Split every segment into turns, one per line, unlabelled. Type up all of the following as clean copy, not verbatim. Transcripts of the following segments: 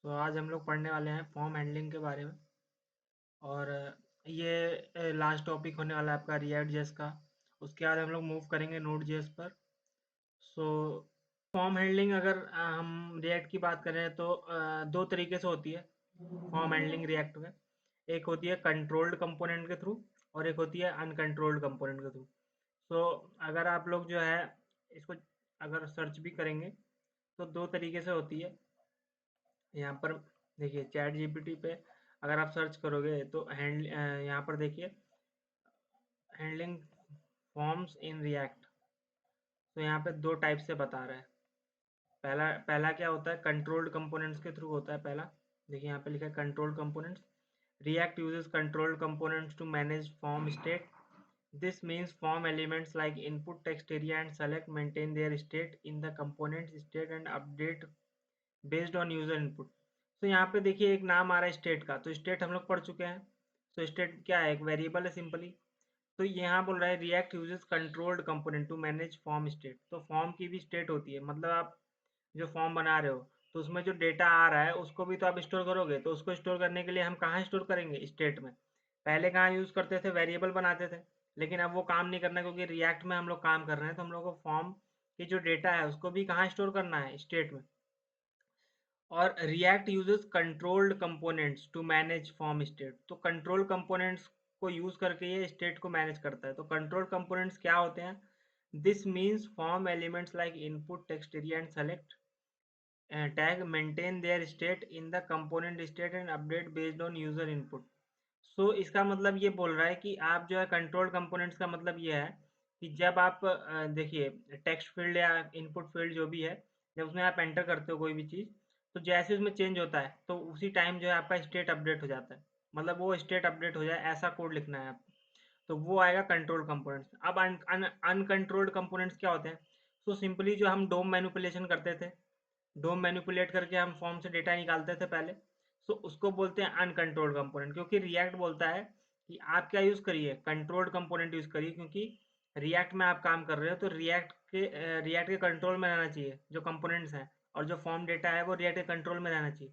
तो आज हम लोग पढ़ने वाले हैं फॉर्म हैंडलिंग के बारे में। और ये लास्ट टॉपिक होने वाला है आपका रिएक्ट जेएस का। उसके बाद हम लोग मूव करेंगे नोड जेएस पर। सो फॉर्म हैंडलिंग अगर हम रिएक्ट की बात करें तो दो तरीके से होती है फॉर्म हैंडलिंग रिएक्ट में। एक होती है कंट्रोल्ड कंपोनेंट के थ्रू और एक होती है अनकंट्रोल्ड कंपोनेंट के थ्रू। सो अगर आप लोग जो है इसको अगर सर्च भी करेंगे तो दो तरीके से होती है। यहाँ पर देखिए चैट जीपीटी पे अगर आप सर्च करोगे तो यहाँ पर देखिए हैंडलिंग फॉर्म्स इन रिएक्ट। तो यहाँ पे दो टाइप से बता रहा है। पहला पहला क्या होता है, कंट्रोल्ड कंपोनेंट्स के थ्रू होता है पहला। देखिए यहाँ पे लिखा है controlled components. React uses controlled components to manage form state. This means form elements like input text area and select maintain their state in the component state and update based on user input. तो यहाँ पे देखिए एक नाम आ रहा है state का, तो स्टेट हम लोग पढ़ चुके हैं। तो स्टेट क्या है, एक वेरिएबल है सिंपली। तो यहाँ बोल रहा है React uses controlled component to manage form state. तो फॉर्म की भी स्टेट होती है, मतलब आप जो फॉर्म बना रहे हो तो उसमें जो डेटा आ रहा है उसको भी तो आप स्टोर करोगे। तो उसको स्टोर करने के लिए हम कहाँ स्टोर करेंगे, स्टेट में। पहले कहाँ यूज़ करते थे, वेरिएबल बनाते थे। लेकिन अब वो काम नहीं करना, क्योंकि रिएक्ट में हम लोग काम कर रहे हैं तो हम लोग को फॉर्म की जो डेटा है उसको भी कहाँ स्टोर करना है, स्टेट में। और React uses controlled components to manage form state. तो कंट्रोल कंपोनेंट्स को यूज करके ये स्टेट को मैनेज करता है। तो कंट्रोल कंपोनेंट्स क्या होते हैं, this means form elements like input text area and select tag maintain their state in the component state and update based on user input. So इसका मतलब ये बोल रहा है कि आप जो है कंट्रोल कंपोनेंट्स का मतलब ये है कि जब आप देखिए टेक्स्ट फील्ड या इनपुट फील्ड जो भी है, जब उसमें आप एंटर करते हो कोई भी चीज़, तो जैसे उसमें चेंज होता है तो उसी टाइम जो है आपका स्टेट अपडेट हो जाता है। मतलब वो स्टेट अपडेट हो जाए ऐसा कोड लिखना है आपको। तो वो आएगा कंट्रोल कंपोनेंट्स। अब अनकंट्रोल्ड कंपोनेंट्स क्या होते हैं, सो सिंपली जो हम डोम मैनिपुलेशन करते थे, डोम मैनिपुलेट करके हम फॉर्म से डेटा निकालते थे पहले, तो उसको बोलते हैं अनकंट्रोल्ड कंपोनेंट। क्योंकि रिएक्ट बोलता है कि आप क्या यूज़ करिए, कंट्रोल्ड कंपोनेंट यूज़ करिए, क्योंकि रिएक्ट में आप काम कर रहे हो तो रिएक्ट के कंट्रोल में रहना चाहिए जो कंपोनेंट्स हैं, और जो फॉर्म डेटा है वो रिएक्ट के कंट्रोल में रहना चाहिए।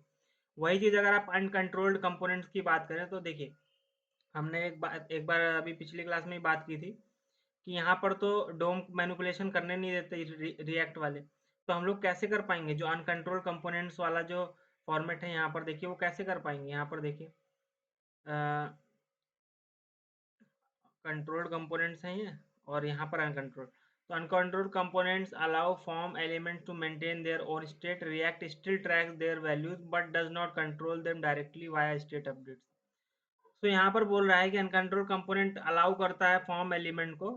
वही चीज़ अगर आप अनकंट्रोल्ड कंपोनेंट्स की बात करें तो देखिए हमने एक बार अभी पिछली क्लास में ही बात की थी कि यहाँ पर तो डोम मैनिपुलेशन करने नहीं देते रिएक्ट वाले। तो हम लोग कैसे कर पाएंगे, जो अनकंट्रोल कंपोनेंट्स वाला जो फॉर्मेट है यहाँ पर देखिए वो कैसे कर पाएंगे। यहाँ पर देखिए कंट्रोल्ड कंपोनेंट्स हैं ये, और यहाँ पर अनकंट्रोल्ड। तो uncontrolled components allow form elements to maintain their own state. React still tracks their values but does not control them directly via state updates. तो यहाँ पर बोल रहा है कि अनकंट्रोल कंपोनेंट अलाउ करता है फॉर्म एलिमेंट को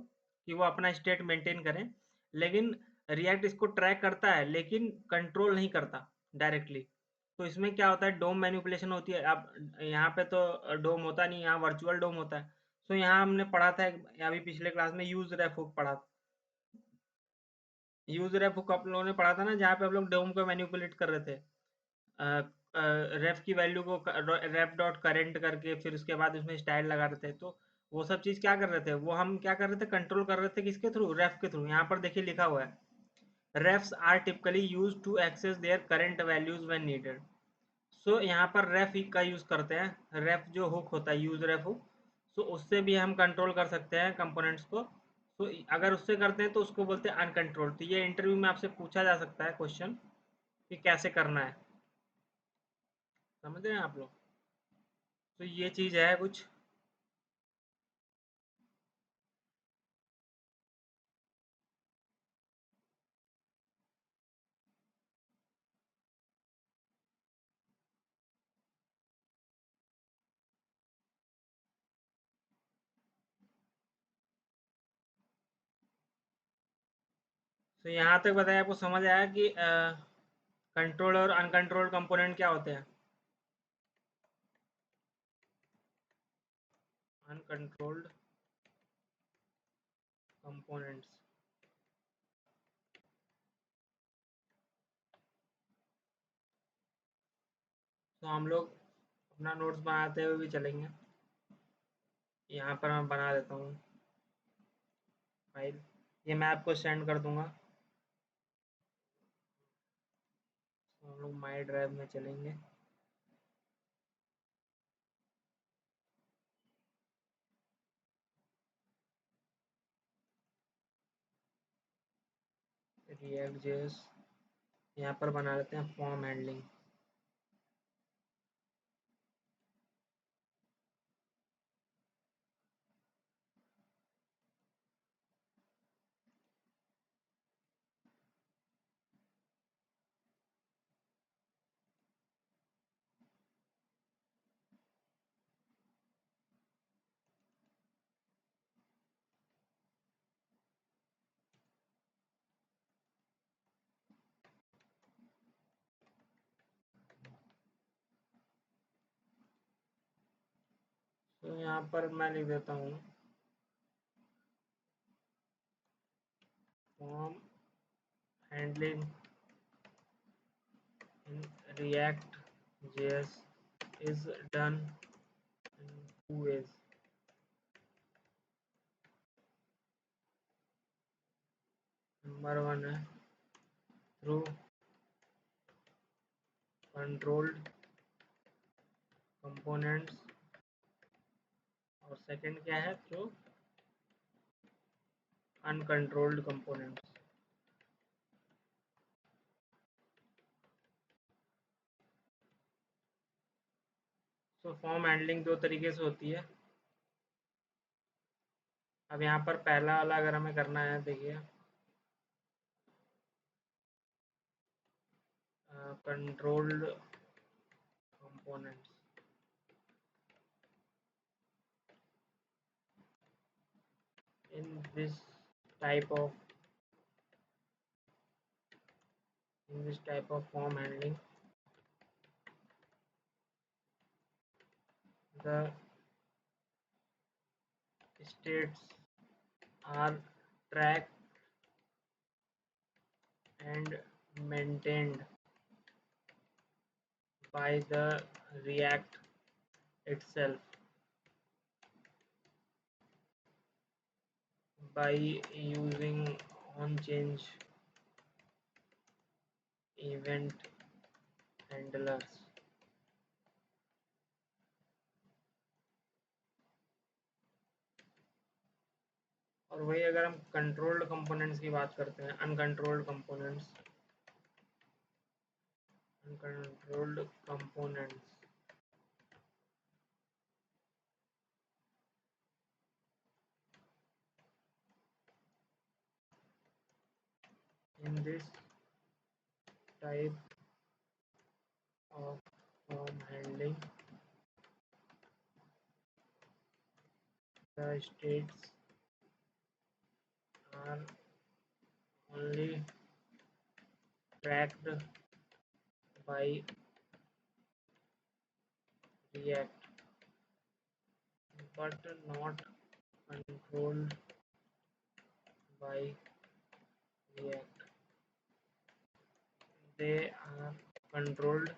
कि वो अपना स्टेट मेंटेन करें, लेकिन रिएक्ट इसको ट्रैक करता है लेकिन कंट्रोल नहीं करता डायरेक्टली। तो इसमें क्या होता है, डोम मैनिपुलेशन होती है। अब यहाँ पे तो डोम होता नहीं, यहाँ वर्चुअल डोम होता है। तो यहाँ हमने पढ़ा था अभी पिछले क्लास में यूज रेफ हुक पढ़ा था। यूज रेफ हुक आप लोगों ने पढ़ा था ना, जहाँ पे आप लोग डोम को मैनिपुलेट कर रहे थे। रेफ की वैल्यू को रेफ डॉट करेंट करके फिर उसके बाद उसमें स्टाइल लगा रहे थे। तो वो सब चीज़ क्या कर रहे थे, वो हम क्या कर रहे थे, कंट्रोल कर रहे थे किसके थ्रू, रेफ के थ्रू। यहाँ पर देखिए लिखा हुआ है refs are typically use to access their current values when needed. So यहाँ पर रेफ का यूज करते हैं, रेफ जो हुक होता है यूज रेफ हुक। सो उससे भी हम कंट्रोल कर सकते हैं कंपोनेंट्स को। तो अगर उससे करते हैं तो उसको बोलते हैं अनकंट्रोल। तो ये इंटरव्यू में आपसे पूछा जा सकता है क्वेश्चन कि कैसे करना है, समझ रहे हैं आप लोग। तो ये चीज़ है कुछ। तो यहाँ तक बताया, आपको समझ आया कि कंट्रोल और अनकंट्रोल्ड कंपोनेंट क्या होते हैं। अनकंट्रोल्ड कंपोनेंट्स, तो हम लोग अपना नोट्स बनाते हुए भी चलेंगे। यहाँ पर मैं बना देता हूँ फाइल, ये मैं आपको सेंड कर दूंगा। तो हम लोग माई ड्राइव में चलेंगे। रिएक्ट जेएस यहाँ पर बना लेते हैं फॉर्म हैंडलिंग। तो यहाँ पर मैं लिख देता हूँ form handling in React JS is done in 2 ways। Number 1 है थ्रू कंट्रोल्ड कंपोनेंट्स, और सेकंड क्या है थ्रू अनकंट्रोल्ड कंपोनेंट्स। तो फॉर्म हैंडलिंग दो तरीके से होती है। अब यहाँ पर पहला वाला अगर हमें करना है, देखिए controlled components, in this type of form handling, the states are tracked and maintained by the React itself by using on-change event handlers। और वही अगर हम कंट्रोल्ड कंपोनेंट्स की बात करते हैं, uncontrolled components in this type of form handling, the states are only tracked by React but not controlled by React. They are controlled.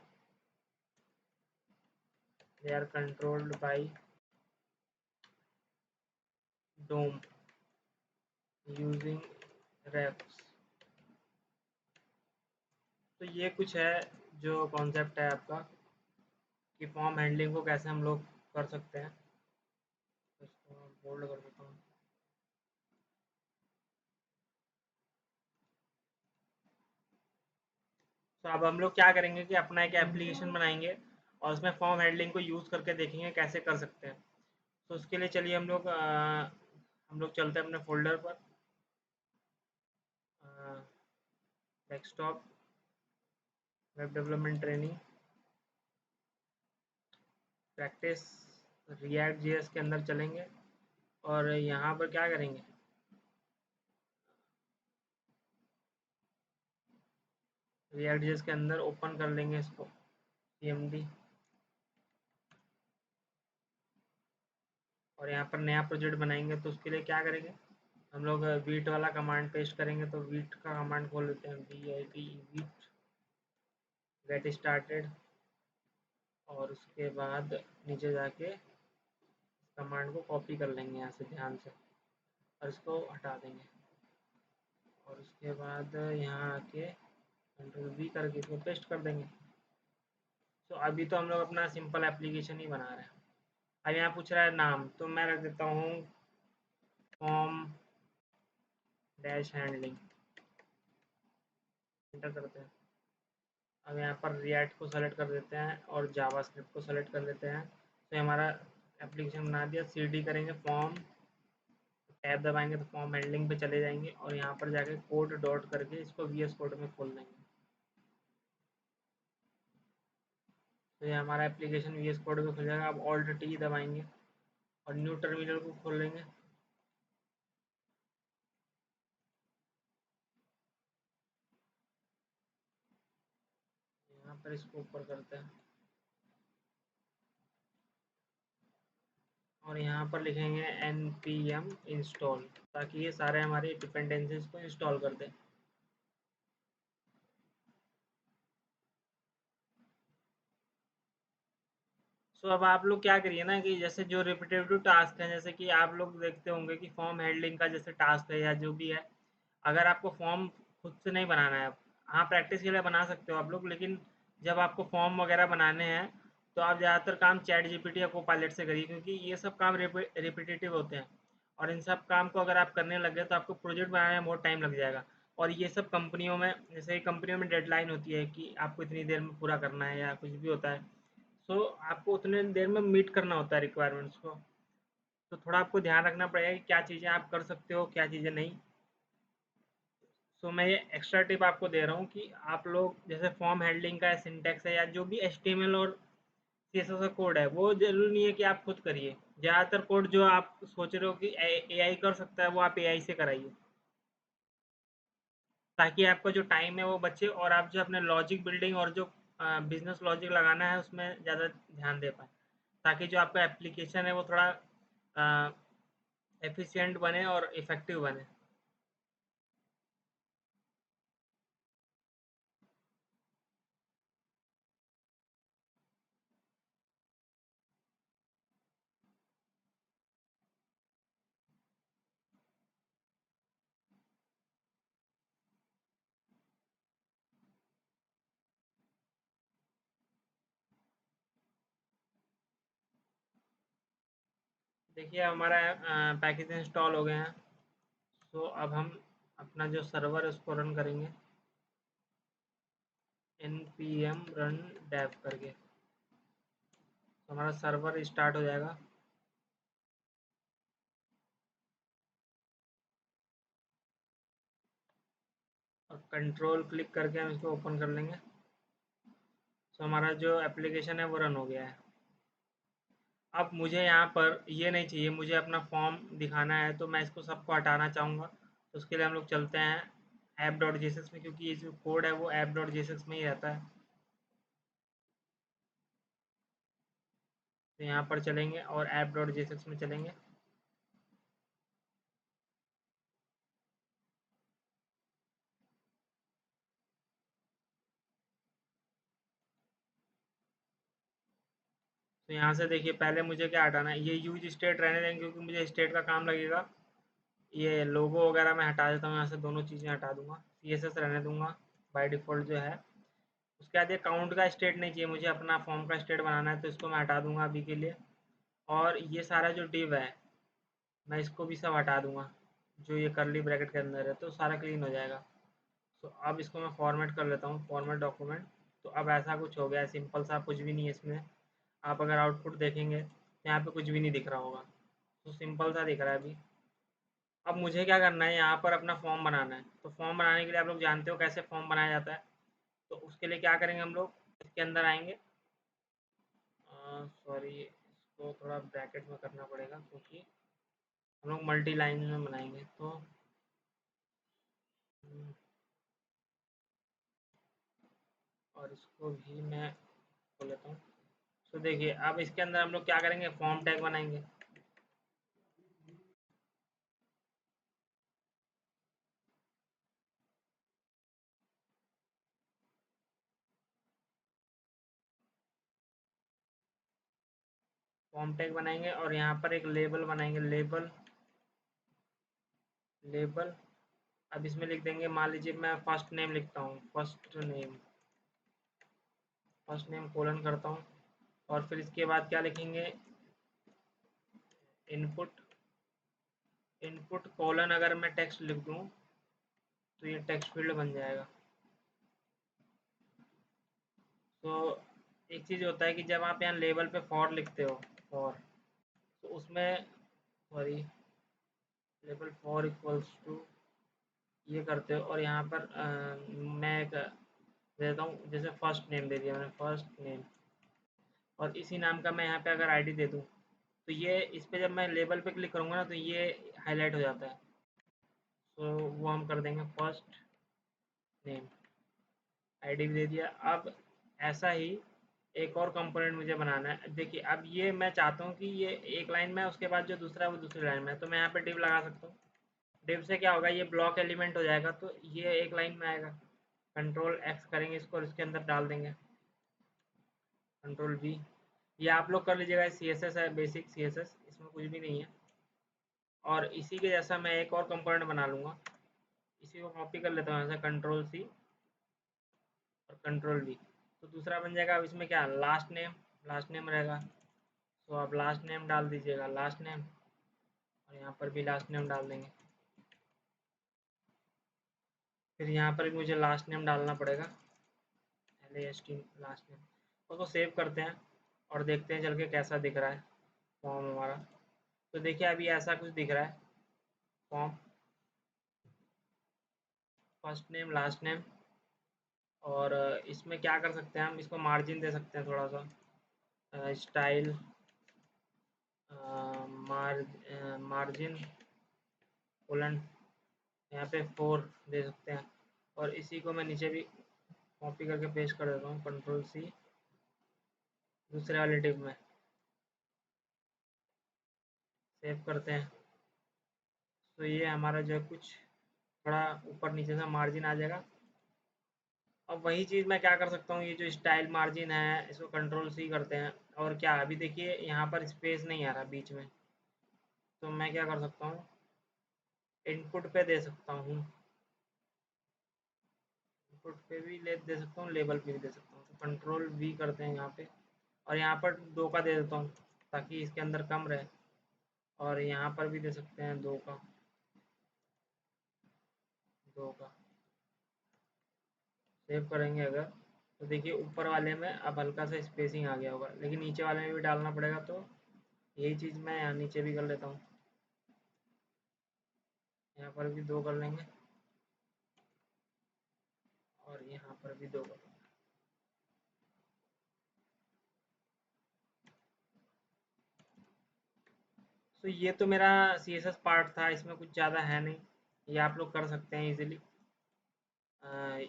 They are controlled by DOM using refs। तो ये कुछ है जो concept है आपका कि form handling को कैसे हम लोग कर सकते हैं। इसको बोल्ड कर देता हूँ। तो अब हम लोग क्या करेंगे कि अपना एक एप्लीकेशन बनाएंगे और उसमें फॉर्म हैंडलिंग को यूज़ करके देखेंगे कैसे कर सकते हैं। तो उसके लिए चलिए हम लोग चलते हैं अपने फोल्डर पर, desktop, web development training, practice, react JS के अंदर चलेंगे और यहाँ पर क्या करेंगे, रिएक्ट जेएस के अंदर ओपन कर लेंगे इसको cmd, और यहाँ पर नया प्रोजेक्ट बनाएंगे। तो उसके लिए क्या करेंगे, हम लोग वीट वाला कमांड पेस्ट करेंगे। तो वीट का कमांड खोल लेते हैं, वीट गेट स्टार्टेड, और उसके बाद नीचे जाके कमांड को कॉपी कर लेंगे यहाँ से ध्यान से और इसको हटा देंगे, और उसके बाद यहाँ आके कंट्रोल वी करके इसको पेस्ट कर देंगे। तो अभी तो हम लोग अपना सिंपल एप्लीकेशन ही बना रहे हैं। अब यहाँ पूछ रहा है नाम, तो मैं रख देता हूँ फॉर्म डैश हैंडलिंग। एंटर करते हैं। अब यहाँ पर रिएक्ट को सेलेक्ट कर देते हैं और जावास्क्रिप्ट को सेलेक्ट कर देते हैं। तो हमारा एप्लीकेशन बना दिया। सीडी करेंगे फॉर्म, टैब दबाएंगे तो फॉर्म हैंडलिंग पे चले जाएंगे और यहाँ पर जाके कोड डॉट करके इसको वीएस कोड में खोल देंगे। तो ये हमारा एप्लीकेशन वीएस कोड में खुल जाएगा। अब ऑल्ट टी दबाएंगे और न्यू टर्मिनल को खोल लेंगे। यहाँ पर इसको ऊपर करते हैं और यहाँ पर लिखेंगे npm इंस्टॉल, ताकि ये सारे हमारे डिपेंडेंसीज को इंस्टॉल कर दें। सो अब आप लोग क्या करिए ना कि जैसे जो रिपीटेटिव टास्क हैं, जैसे कि आप लोग देखते होंगे कि फॉर्म हैंडलिंग का जैसे टास्क है या जो भी है, अगर आपको फॉर्म खुद से नहीं बनाना है, हाँ प्रैक्टिस के लिए बना सकते हो आप लोग, लेकिन जब आपको फॉर्म वगैरह बनाने हैं तो आप ज़्यादातर काम चैट जीपीटी या को पायलट से करिए, क्योंकि ये सब काम रिपीटेटिव होते हैं और इन सब काम को अगर आप करने लगे तो आपको प्रोजेक्ट बनाने में बहुत टाइम लग जाएगा। और ये सब कंपनियों में, जैसे कंपनियों में डेडलाइन होती है कि आपको इतनी देर में पूरा करना है या कुछ भी होता है, सो आपको उतने देर में मीट करना होता है रिक्वायरमेंट्स को। तो थोड़ा आपको ध्यान रखना पड़ेगा कि क्या चीज़ें आप कर सकते हो, क्या चीज़ें नहीं। सो मैं ये एक्स्ट्रा टिप आपको दे रहा हूँ कि आप लोग जैसे फॉर्म हैंडलिंग का सिंटैक्स है या जो भी एचटीएमएल और सीएसएस का कोड है, वो जरूरी नहीं है कि आप खुद करिए। ज़्यादातर कोड जो आप सोच रहे हो कि एआई कर सकता है, वो आप एआई से कराइए, ताकि आपका जो टाइम है वो बचे और आप जो अपने लॉजिक बिल्डिंग और जो बिजनेस लॉजिक लगाना है उसमें ज़्यादा ध्यान दे पाए, ताकि जो आपका एप्लीकेशन है वो थोड़ा एफिशिएंट बने और इफ़ेक्टिव बने। देखिए हमारा पैकेज इंस्टॉल हो गए हैं। तो अब हम अपना जो सर्वर है उसको रन करेंगे npm run dev करके। तो हमारा सर्वर स्टार्ट हो जाएगा। और कंट्रोल क्लिक करके हम इसको ओपन कर लेंगे। तो हमारा जो एप्लीकेशन है वो रन हो गया है। अब मुझे यहाँ पर ये नहीं चाहिए, मुझे अपना फॉर्म दिखाना है, तो मैं इसको सबको हटाना चाहूँगा। तो उसके लिए हम लोग चलते हैं ऐप डॉट जेएसएक्स में, क्योंकि ये जो कोड है वो ऐप डॉट जेएसएक्स में ही रहता है। तो यहाँ पर चलेंगे और ऐप डॉट जेएसएक्स में चलेंगे। तो यहाँ से देखिए पहले मुझे क्या हटाना है, ये यूज स्टेट रहने देंगे क्योंकि मुझे स्टेट का काम लगेगा। ये लोगो वगैरह मैं हटा देता हूँ, यहाँ से दोनों चीज़ें हटा दूंगा, सीएसएस रहने दूंगा बाय डिफ़ॉल्ट जो है। उसके बाद ये काउंट का स्टेट नहीं चाहिए मुझे, अपना फॉर्म का स्टेट बनाना है, तो इसको मैं हटा दूंगा अभी के लिए। और ये सारा जो डिव है मैं इसको भी सब हटा दूंगा, जो ये करली ब्रैकेट के अंदर है, तो सारा क्लीन हो जाएगा। तो अब इसको मैं फॉर्मेट कर लेता हूँ, फॉर्मेट डॉक्यूमेंट। तो अब ऐसा कुछ हो गया है, सिंपल सा, कुछ भी नहीं है इसमें। आप अगर आउटपुट देखेंगे यहाँ पे कुछ भी नहीं दिख रहा होगा, तो सिंपल सा दिख रहा है अभी। अब मुझे क्या करना है, यहाँ पर अपना फॉर्म बनाना है। तो फॉर्म बनाने के लिए आप लोग जानते हो कैसे फॉर्म बनाया जाता है। तो उसके लिए क्या करेंगे, हम लोग इसके अंदर आएंगे। सॉरी, इसको थोड़ा ब्रैकेट में करना पड़ेगा क्योंकि हम लोग मल्टी लाइन में बनाएंगे। तो और इसको भी मैं खोल लेता हूँ। तो देखिए अब इसके अंदर हम लोग क्या करेंगे, फॉर्म टैग बनाएंगे। फॉर्म टैग बनाएंगे और यहाँ पर एक लेबल बनाएंगे, लेबल। लेबल अब इसमें लिख देंगे, मान लीजिए मैं फर्स्ट नेम लिखता हूँ, फर्स्ट नेम कोलन करता हूँ। और फिर इसके बाद क्या लिखेंगे, इनपुट। इनपुट कोलन अगर मैं टेक्स्ट लिख दूँ तो ये टेक्स्ट फील्ड बन जाएगा। तो एक चीज़ होता है कि जब आप यहाँ लेबल पे फॉर लिखते हो, फॉर, तो उसमें, sorry, label for equals to ये करते हो, और यहाँ पर मैं एक देता हूँ, जैसे फर्स्ट नेम दे दिया मैंने, फर्स्ट नेम, और इसी नाम का मैं यहाँ पे अगर आईडी दे दूँ, तो ये इस पे जब मैं लेबल पे क्लिक करूँगा ना, तो ये हाईलाइट हो जाता है। तो वो हम कर देंगे फर्स्ट नेम, आईडी भी दे दिया। अब ऐसा ही एक और कंपोनेंट मुझे बनाना है। देखिए अब ये मैं चाहता हूँ कि ये एक लाइन में है, उसके बाद जो दूसरा है वो दूसरी लाइन में है, तो मैं यहाँ पे डिव लगा सकता हूँ। डिव से क्या होगा, ये ब्लॉक एलिमेंट हो जाएगा, तो ये एक लाइन में आएगा। कंट्रोल एक्स करेंगे इसको और इसके अंदर डाल देंगे, कंट्रोल वी। ये आप लोग कर लीजिएगा, सी एस एस है, बेसिक सी एस एस, इसमें कुछ भी नहीं है। और इसी के जैसा मैं एक और कंपोनेंट बना लूँगा, इसी को कॉपी कर लेता हूँ यहाँ से, कंट्रोल सी और कंट्रोल वी। तो दूसरा बन जाएगा। अब इसमें क्या, लास्ट नेम, लास्ट नेम रहेगा, तो आप लास्ट नेम डाल दीजिएगा, लास्ट नेम, और यहाँ पर भी लास्ट नेम डाल देंगे। फिर यहाँ पर भी मुझे लास्ट नेम डालना पड़ेगा, LAST, लास्ट नेम। उसको सेव करते हैं और देखते हैं चल के कैसा दिख रहा है फॉर्म हमारा। तो देखिए अभी ऐसा कुछ दिख रहा है form, first name, last name. और इसमें क्या कर सकते हैं, हम इसको मार्जिन दे सकते हैं थोड़ा सा, स्टाइल मार्जिन कोलन, यहाँ पे 4 दे सकते हैं। और इसी को मैं नीचे भी कॉपी करके पेस्ट कर देता हूँ, कंट्रोल सी, दूसरे वाले डिव में सेव करते हैं। तो ये हमारा जो है कुछ थोड़ा ऊपर नीचे से मार्जिन आ जाएगा। अब वही चीज़ मैं क्या कर सकता हूँ, ये जो स्टाइल मार्जिन है इसको कंट्रोल सी करते हैं। और क्या, अभी देखिए यहाँ पर स्पेस नहीं आ रहा बीच में, तो मैं क्या कर सकता हूँ, इनपुट पे दे सकता हूँ, इनपुट पे भी दे सकता हूँ, लेबल पे भी दे सकता हूँ। तो कंट्रोल वी करते हैं यहाँ पे, और यहाँ पर 2 का दे देता हूँ ताकि इसके अंदर कम रहे। और यहाँ पर भी दे सकते हैं 2 का, 2 का सेव करेंगे अगर, तो देखिए ऊपर वाले में अब हल्का सा स्पेसिंग आ गया होगा, लेकिन नीचे वाले में भी डालना पड़ेगा। तो यही चीज़ मैं यहाँ नीचे भी कर लेता हूँ, यहाँ पर भी 2 कर लेंगे और यहाँ पर भी 2 कर लेंगे। तो ये तो मेरा CSS पार्ट था, इसमें कुछ ज़्यादा है नहीं, ये आप लोग कर सकते हैं इजीली,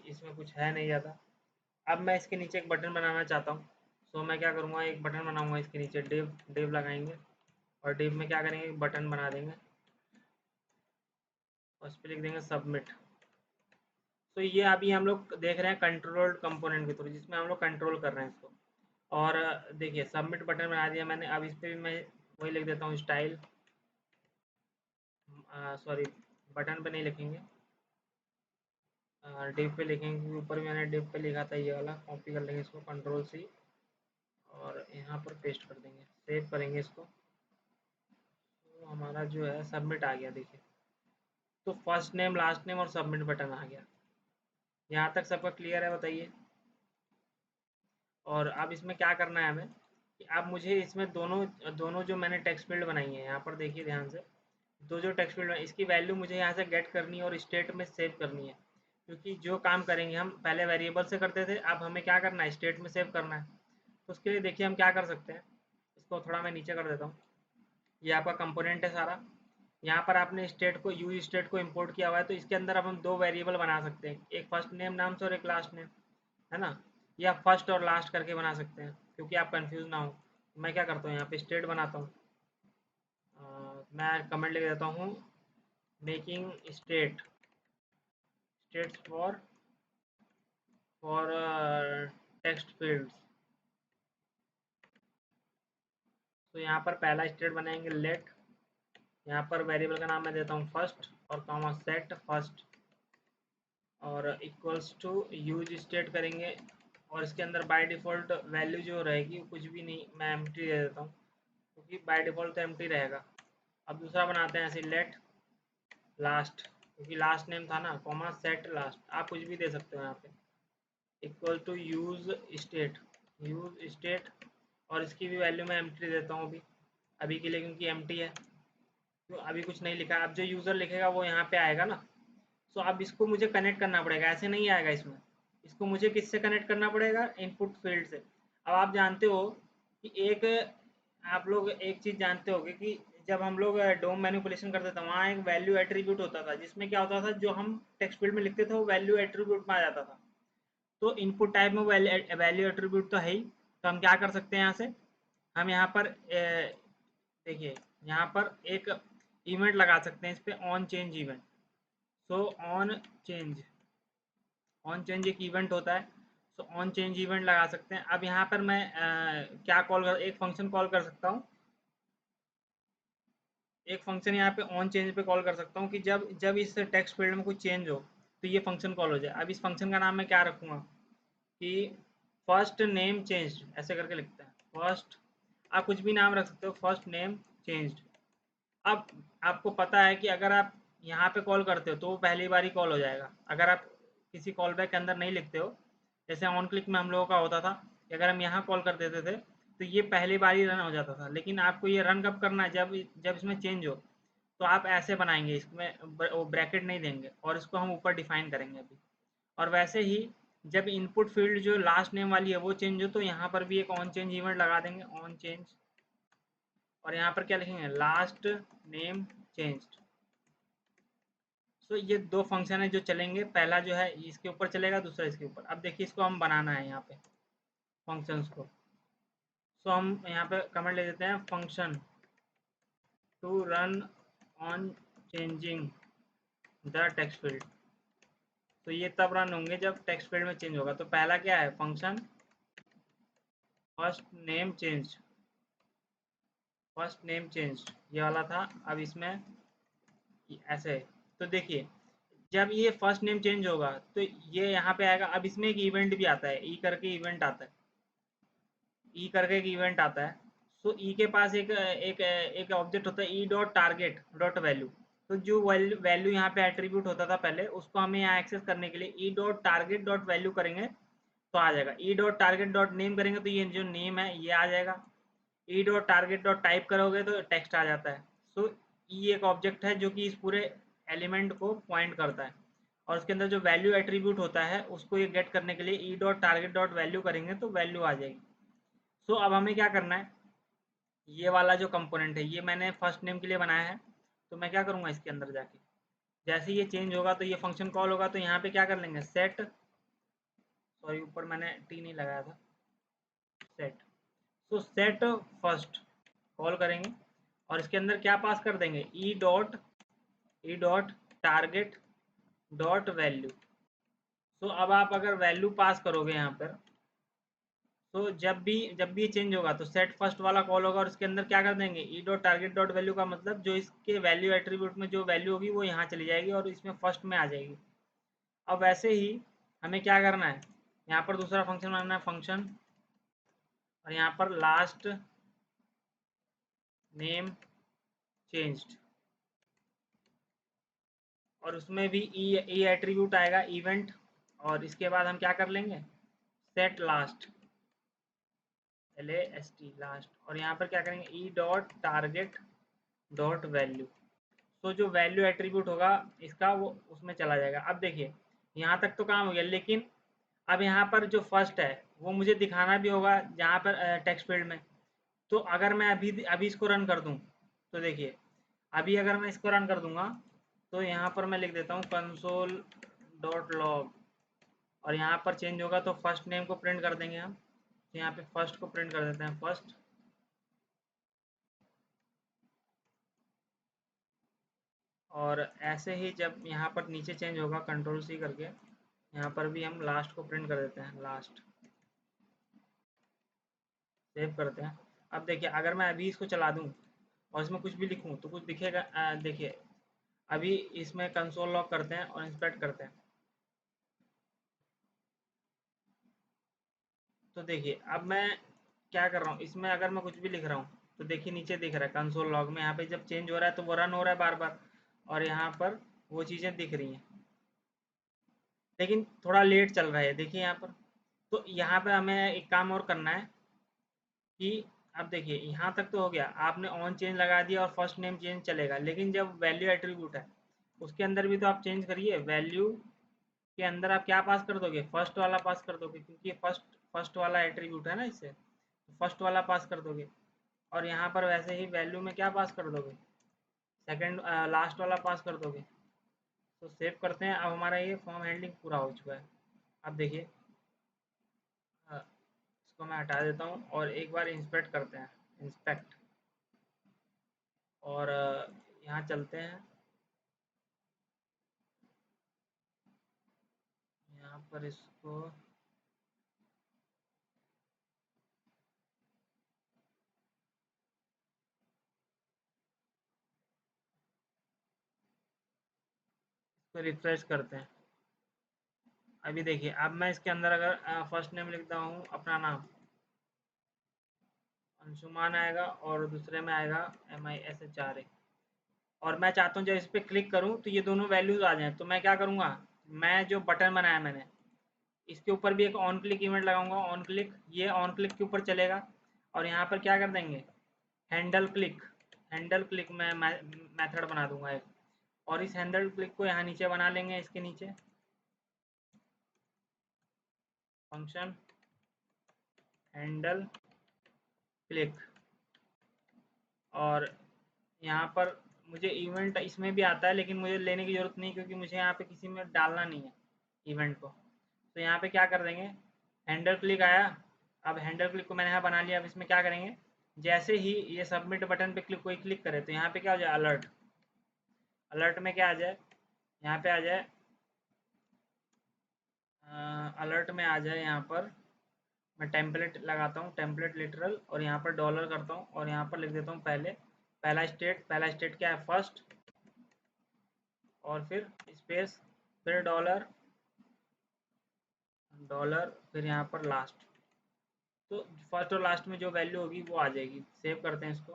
इसमें कुछ है नहीं ज़्यादा। अब मैं इसके नीचे एक बटन बनाना चाहता हूँ, तो मैं क्या करूँगा, एक बटन बनाऊँगा इसके नीचे, डिव डिव लगाएंगे, और डिव में क्या करेंगे, एक बटन बना देंगे और उस पर लिख देंगे सबमिट। तो ये अभी हम लोग देख रहे हैं कंट्रोल्ड कंपोनेंट के थ्रू, जिसमें हम लोग कंट्रोल कर रहे हैं इसको। और देखिए सबमिट बटन बना दिया मैंने। अब इस पर भी मैं वही लिख देता हूँ, स्टाइल, सॉरी, बटन पे नहीं लिखेंगे, डिव पे लिखेंगे, क्योंकि ऊपर मैंने डिव पे लिखा था, ये वाला कॉपी कर लेंगे इसको, कंट्रोल सी, और यहाँ पर पेस्ट कर देंगे, सेव करेंगे इसको। तो हमारा जो है सबमिट आ गया, देखिए। तो फर्स्ट नेम, लास्ट नेम और सबमिट बटन आ गया। यहाँ तक सबका क्लियर है, बताइए। और अब इसमें क्या करना है हमें, कि अब मुझे इसमें दोनों दोनों जो मैंने टेक्स्ट फील्ड बनाई है, यहाँ पर देखिए ध्यान से, दो जो टेक्स्ट फील्ड, इसकी वैल्यू मुझे यहाँ से गेट करनी है और स्टेट में सेव करनी है। क्योंकि जो काम करेंगे हम पहले वेरिएबल से करते थे, अब हमें क्या करना है, स्टेट में सेव करना है। तो उसके लिए देखिए हम क्या कर सकते हैं, इसको थोड़ा मैं नीचे कर देता हूँ। ये आपका कंपोनेंट है सारा। यहाँ पर आपने स्टेट को, यूज स्टेट को इंपोर्ट किया हुआ है, तो इसके अंदर अब हम 2 वेरिएबल बना सकते हैं, एक फर्स्ट नेम नाम से और एक लास्ट नेम, है ना। या फर्स्ट और लास्ट करके बना सकते हैं, क्योंकि आप कंफ्यूज ना हो। मैं क्या करता हूँ, यहाँ पे स्टेट बनाता हूँ, मैं कमेंट लिख देता हूँ, making states for text fields. तो यहाँ पर पहला स्टेट बनाएंगे, लेट, यहाँ पर वेरिएबल का नाम मैं देता हूँ फर्स्ट, और कॉमा सेट फर्स्ट, और इक्वल्स टू यूज स्टेट करेंगे। और इसके अंदर बाय डिफ़ॉल्ट वैल्यू जो रहेगी वो कुछ भी नहीं, मैं एम्प्टी दे देता हूँ, क्योंकि बाय डिफ़ॉल्ट तो एम्प्टी रहेगा। अब दूसरा बनाते हैं ऐसे, लेट लास्ट, क्योंकि लास्ट नेम था ना, कॉमा सेट लास्ट, आप कुछ भी दे सकते हो यहाँ पे। इक्वल टू यूज स्टेट, और इसकी भी वैल्यू मैं एम्प्टी देता हूँ अभी अभी के लिए, क्योंकि एम्प्टी है, तो अभी कुछ नहीं लिखा है। अब जो यूज़र लिखेगा वो यहाँ पे आएगा ना। सो अब इसको मुझे कनेक्ट करना पड़ेगा, ऐसे नहीं आएगा इसमें। इसको मुझे किससे कनेक्ट करना पड़ेगा? इनपुट फील्ड से। अब आप जानते हो कि आप लोग एक चीज़ जानते होगे कि जब हम लोग डोम मैनिपुलेशन करते थे, वहाँ एक वैल्यू एट्रीब्यूट होता था, जिसमें क्या होता था, जो हम टेक्स्ट फील्ड में लिखते थे वो वैल्यू एट्रीब्यूट में आ जाता था। तो इनपुट टाइप में वैल्यू एट्रीब्यूट तो है ही। तो हम क्या कर सकते हैं यहाँ से? हम यहाँ पर देखिए, यहाँ पर एक इवेंट लगा सकते हैं इस पे, on change event. So change on change एक इवेंट होता है। सो ऑन चेंज इवेंट लगा सकते हैं। अब यहाँ पर मैं क्या कॉल कर एक फंक्शन कॉल कर सकता हूँ। एक फंक्शन यहाँ पे ऑन चेंज पे कॉल कर सकता हूँ कि जब जब इस टेक्स्ट फील्ड में कुछ चेंज हो तो ये फंक्शन कॉल हो जाए। अब इस फंक्शन का नाम मैं क्या रखूँगा कि फर्स्ट नेम चेंज्ड, ऐसे करके लिखते हैं फर्स्ट। आप कुछ भी नाम रख सकते हो, फर्स्ट नेम चेंज्ड। अब आपको पता है कि अगर आप यहाँ पे कॉल करते हो तो वो पहली बार ही कॉल हो जाएगा। अगर आप किसी कॉल बैक के अंदर नहीं लिखते हो, जैसे ऑन क्लिक में हम लोगों का होता था कि अगर हम यहाँ कॉल कर देते थे तो ये पहली बार ही रन हो जाता था। लेकिन आपको ये रन कब करना है? जब जब इसमें चेंज हो। तो आप ऐसे बनाएंगे, इसमें वो ब्रैकेट नहीं देंगे और इसको हम ऊपर डिफाइन करेंगे अभी। और वैसे ही जब इनपुट फील्ड जो लास्ट नेम वाली है वो चेंज हो तो यहाँ पर भी एक ऑन चेंज इवेंट लगा देंगे, ऑन चेंज। और यहाँ पर क्या लिखेंगे? Last name changed. सो ये दो फंक्शन है जो चलेंगे, पहला जो है इसके ऊपर चलेगा, दूसरा इसके ऊपर। अब देखिए, इसको हम बनाना है यहाँ पे फंक्शंस को। सो हम यहाँ पे कमेंट ले देते हैं, function to run on changing the text field. तो ये तब रन होंगे जब टेक्स्ट फील्ड में चेंज होगा। तो पहला क्या है? Function first name change, first name change ये वाला था। अब इसमें ऐसे, तो देखिए जब ये फर्स्ट नेम चेंज होगा तो ये यहाँ पे आएगा। अब इसमें एक इवेंट भी आता है, ई करके इवेंट आता है, ई करके एक इवेंट आता है। सो ई के पास एक एक एक ऑब्जेक्ट होता है, e dot target dot value. तो जो वैल्यू यहाँ पे एट्रीब्यूट होता था पहले, उसको हमें यहाँ एक्सेस करने के लिए ई डॉट टारगेट डॉट वैल्यू करेंगे तो आ जाएगा। ई डॉट टारगेट डॉट नेम करेंगे तो ये जो नेम है ये आ जाएगा। ई डॉट टारगेट डॉट टाइप करोगे तो टेक्स्ट आ जाता है। सो ई एक ऑब्जेक्ट है जो कि इस पूरे एलिमेंट को पॉइंट करता है, और उसके अंदर जो वैल्यू एट्रीब्यूट होता है उसको ये गेट करने के लिए ई डॉट टारगेट डॉट वैल्यू करेंगे तो वैल्यू आ जाएगी। सो अब हमें क्या करना है? ये वाला जो कंपोनेंट है ये मैंने फर्स्ट नेम के लिए बनाया है। तो मैं क्या करूँगा, इसके अंदर जाके जैसे ये चेंज होगा तो ये फंक्शन कॉल होगा, तो यहाँ पे क्या कर लेंगे? सेट, सॉरी ऊपर मैंने टी नहीं लगाया था, सेट। तो सेट फर्स्ट कॉल करेंगे और इसके अंदर क्या पास कर देंगे? ई डॉट टारगेट डॉट वैल्यू। तो अब आप अगर वैल्यू पास करोगे यहाँ पर, तो जब भी चेंज होगा तो सेट फर्स्ट वाला कॉल होगा और इसके अंदर क्या कर देंगे? ई डॉट टारगेट डॉट वैल्यू का मतलब जो इसके वैल्यू एट्रीब्यूट में जो वैल्यू होगी वो यहाँ चली जाएगी और इसमें फर्स्ट में आ जाएगी। अब वैसे ही हमें क्या करना है? यहाँ पर दूसरा फंक्शन बनाना है, फंक्शन, और यहाँ पर लास्ट नेम चेंज्ड, और उसमें भी ई एट्रीब्यूट आएगा, इवेंट। और इसके बाद हम क्या कर लेंगे? सेट लास्ट, LAST लास्ट, और यहाँ पर क्या करेंगे? ई डॉट टारगेट डॉट वैल्यू। तो जो वैल्यू एट्रीब्यूट होगा इसका वो उसमें चला जाएगा। अब देखिए यहाँ तक तो काम हो गया, लेकिन अब यहाँ पर जो फर्स्ट है वो मुझे दिखाना भी होगा जहाँ पर टेक्स्ट फील्ड में। तो अगर मैं अभी अभी इसको रन कर दूँ तो देखिए, अभी अगर मैं इसको रन कर दूंगा तो यहाँ पर मैं लिख देता हूँ कंसोल डॉट लॉग, और यहाँ पर चेंज होगा तो फर्स्ट नेम को प्रिंट कर देंगे हम। तो यहाँ पे फर्स्ट को प्रिंट कर देते हैं, फर्स्ट। और ऐसे ही जब यहाँ पर नीचे चेंज होगा, कंट्रोल C करके यहाँ पर भी हम लास्ट को प्रिंट कर देते हैं, लास्ट। सेव करते हैं। अब देखिए अगर मैं अभी इसको चला दूँ और इसमें कुछ भी लिखूँ तो कुछ दिखेगा? देखिए अभी इसमें कंसोल लॉग करते हैं और इंस्पेक्ट करते हैं। तो देखिए अब मैं क्या कर रहा हूँ, इसमें अगर मैं कुछ भी लिख रहा हूँ तो देखिए नीचे दिख रहा है कंसोल लॉग में, यहाँ पे जब चेंज हो रहा है तो वो रन हो रहा है बार बार, और यहाँ पर वो चीज़ें दिख रही हैं, लेकिन थोड़ा लेट चल रहा है। देखिए यहाँ पर तो यहाँ पे हमें एक काम और करना है कि अब देखिए यहाँ तक तो हो गया, आपने ऑन चेंज लगा दिया और फर्स्ट नेम चेंज चलेगा, लेकिन जब वैल्यू एट्रीब्यूट है उसके अंदर भी तो आप चेंज करिए। वैल्यू के अंदर आप क्या पास कर दोगे, फर्स्ट वाला पास कर दोगे, क्योंकि ये फर्स्ट फर्स्ट वाला एट्रीब्यूट है ना, इससे फर्स्ट वाला पास कर दोगे। और यहाँ पर वैसे ही वैल्यू में क्या पास कर दोगे, सेकंड लास्ट वाला पास कर दोगे। तो सेव करते हैं। अब हमारा ये फॉर्म हैंडलिंग पूरा हो चुका है। अब देखिए इसको मैं हटा देता हूँ और एक बार इंस्पेक्ट करते हैं, इंस्पेक्ट, और यहाँ चलते हैं। यहाँ पर इसको रिफ्रेश करते हैं। अभी देखिए, अब मैं इसके अंदर अगर फर्स्ट नेम लिखता हूँ अपना नाम, अंशुमान आएगा, और दूसरे में आएगा MISHRA। और मैं चाहता हूँ जब इस पर क्लिक करूँ तो ये दोनों वैल्यूज आ जाएं। तो मैं क्या करूँगा, मैं जो बटन बनाया मैंने इसके ऊपर भी एक ऑन क्लिक इवेंट लगाऊंगा। ऑन क्लिक, ये ऑन क्लिक के ऊपर चलेगा। और यहाँ पर क्या कर देंगे, हैंडल क्लिक, हैंडल क्लिक में मेथड बना दूंगा एक। और इस हैंडल क्लिक को यहाँ नीचे बना लेंगे, इसके नीचे फंक्शन हैंडल क्लिक। और यहाँ पर मुझे इवेंट इसमें भी आता है, लेकिन मुझे लेने की ज़रूरत नहीं, क्योंकि मुझे यहाँ पे किसी में डालना नहीं है इवेंट को। तो यहाँ पे क्या कर देंगे, हैंडल क्लिक आया। अब हैंडल क्लिक को मैंने यहाँ बना लिया। अब इसमें क्या करेंगे, जैसे ही ये सबमिट बटन पे कोई क्लिक करे तो यहाँ पे क्या हो जाए, अलर्ट। अलर्ट में क्या आ जाए, यहाँ पे आ जाए, अलर्ट में आ जाए यहाँ पर। मैं टेम्पलेट लगाता हूँ, टेम्पलेट लिटरल, और यहाँ पर डॉलर करता हूँ और यहाँ पर लिख देता हूँ पहले पहला स्टेट। पहला स्टेट क्या है, फर्स्ट, और फिर स्पेस, फिर डॉलर, डॉलर, फिर यहाँ पर लास्ट। तो फर्स्ट और लास्ट में जो वैल्यू होगी वो आ जाएगी। सेव करते हैं इसको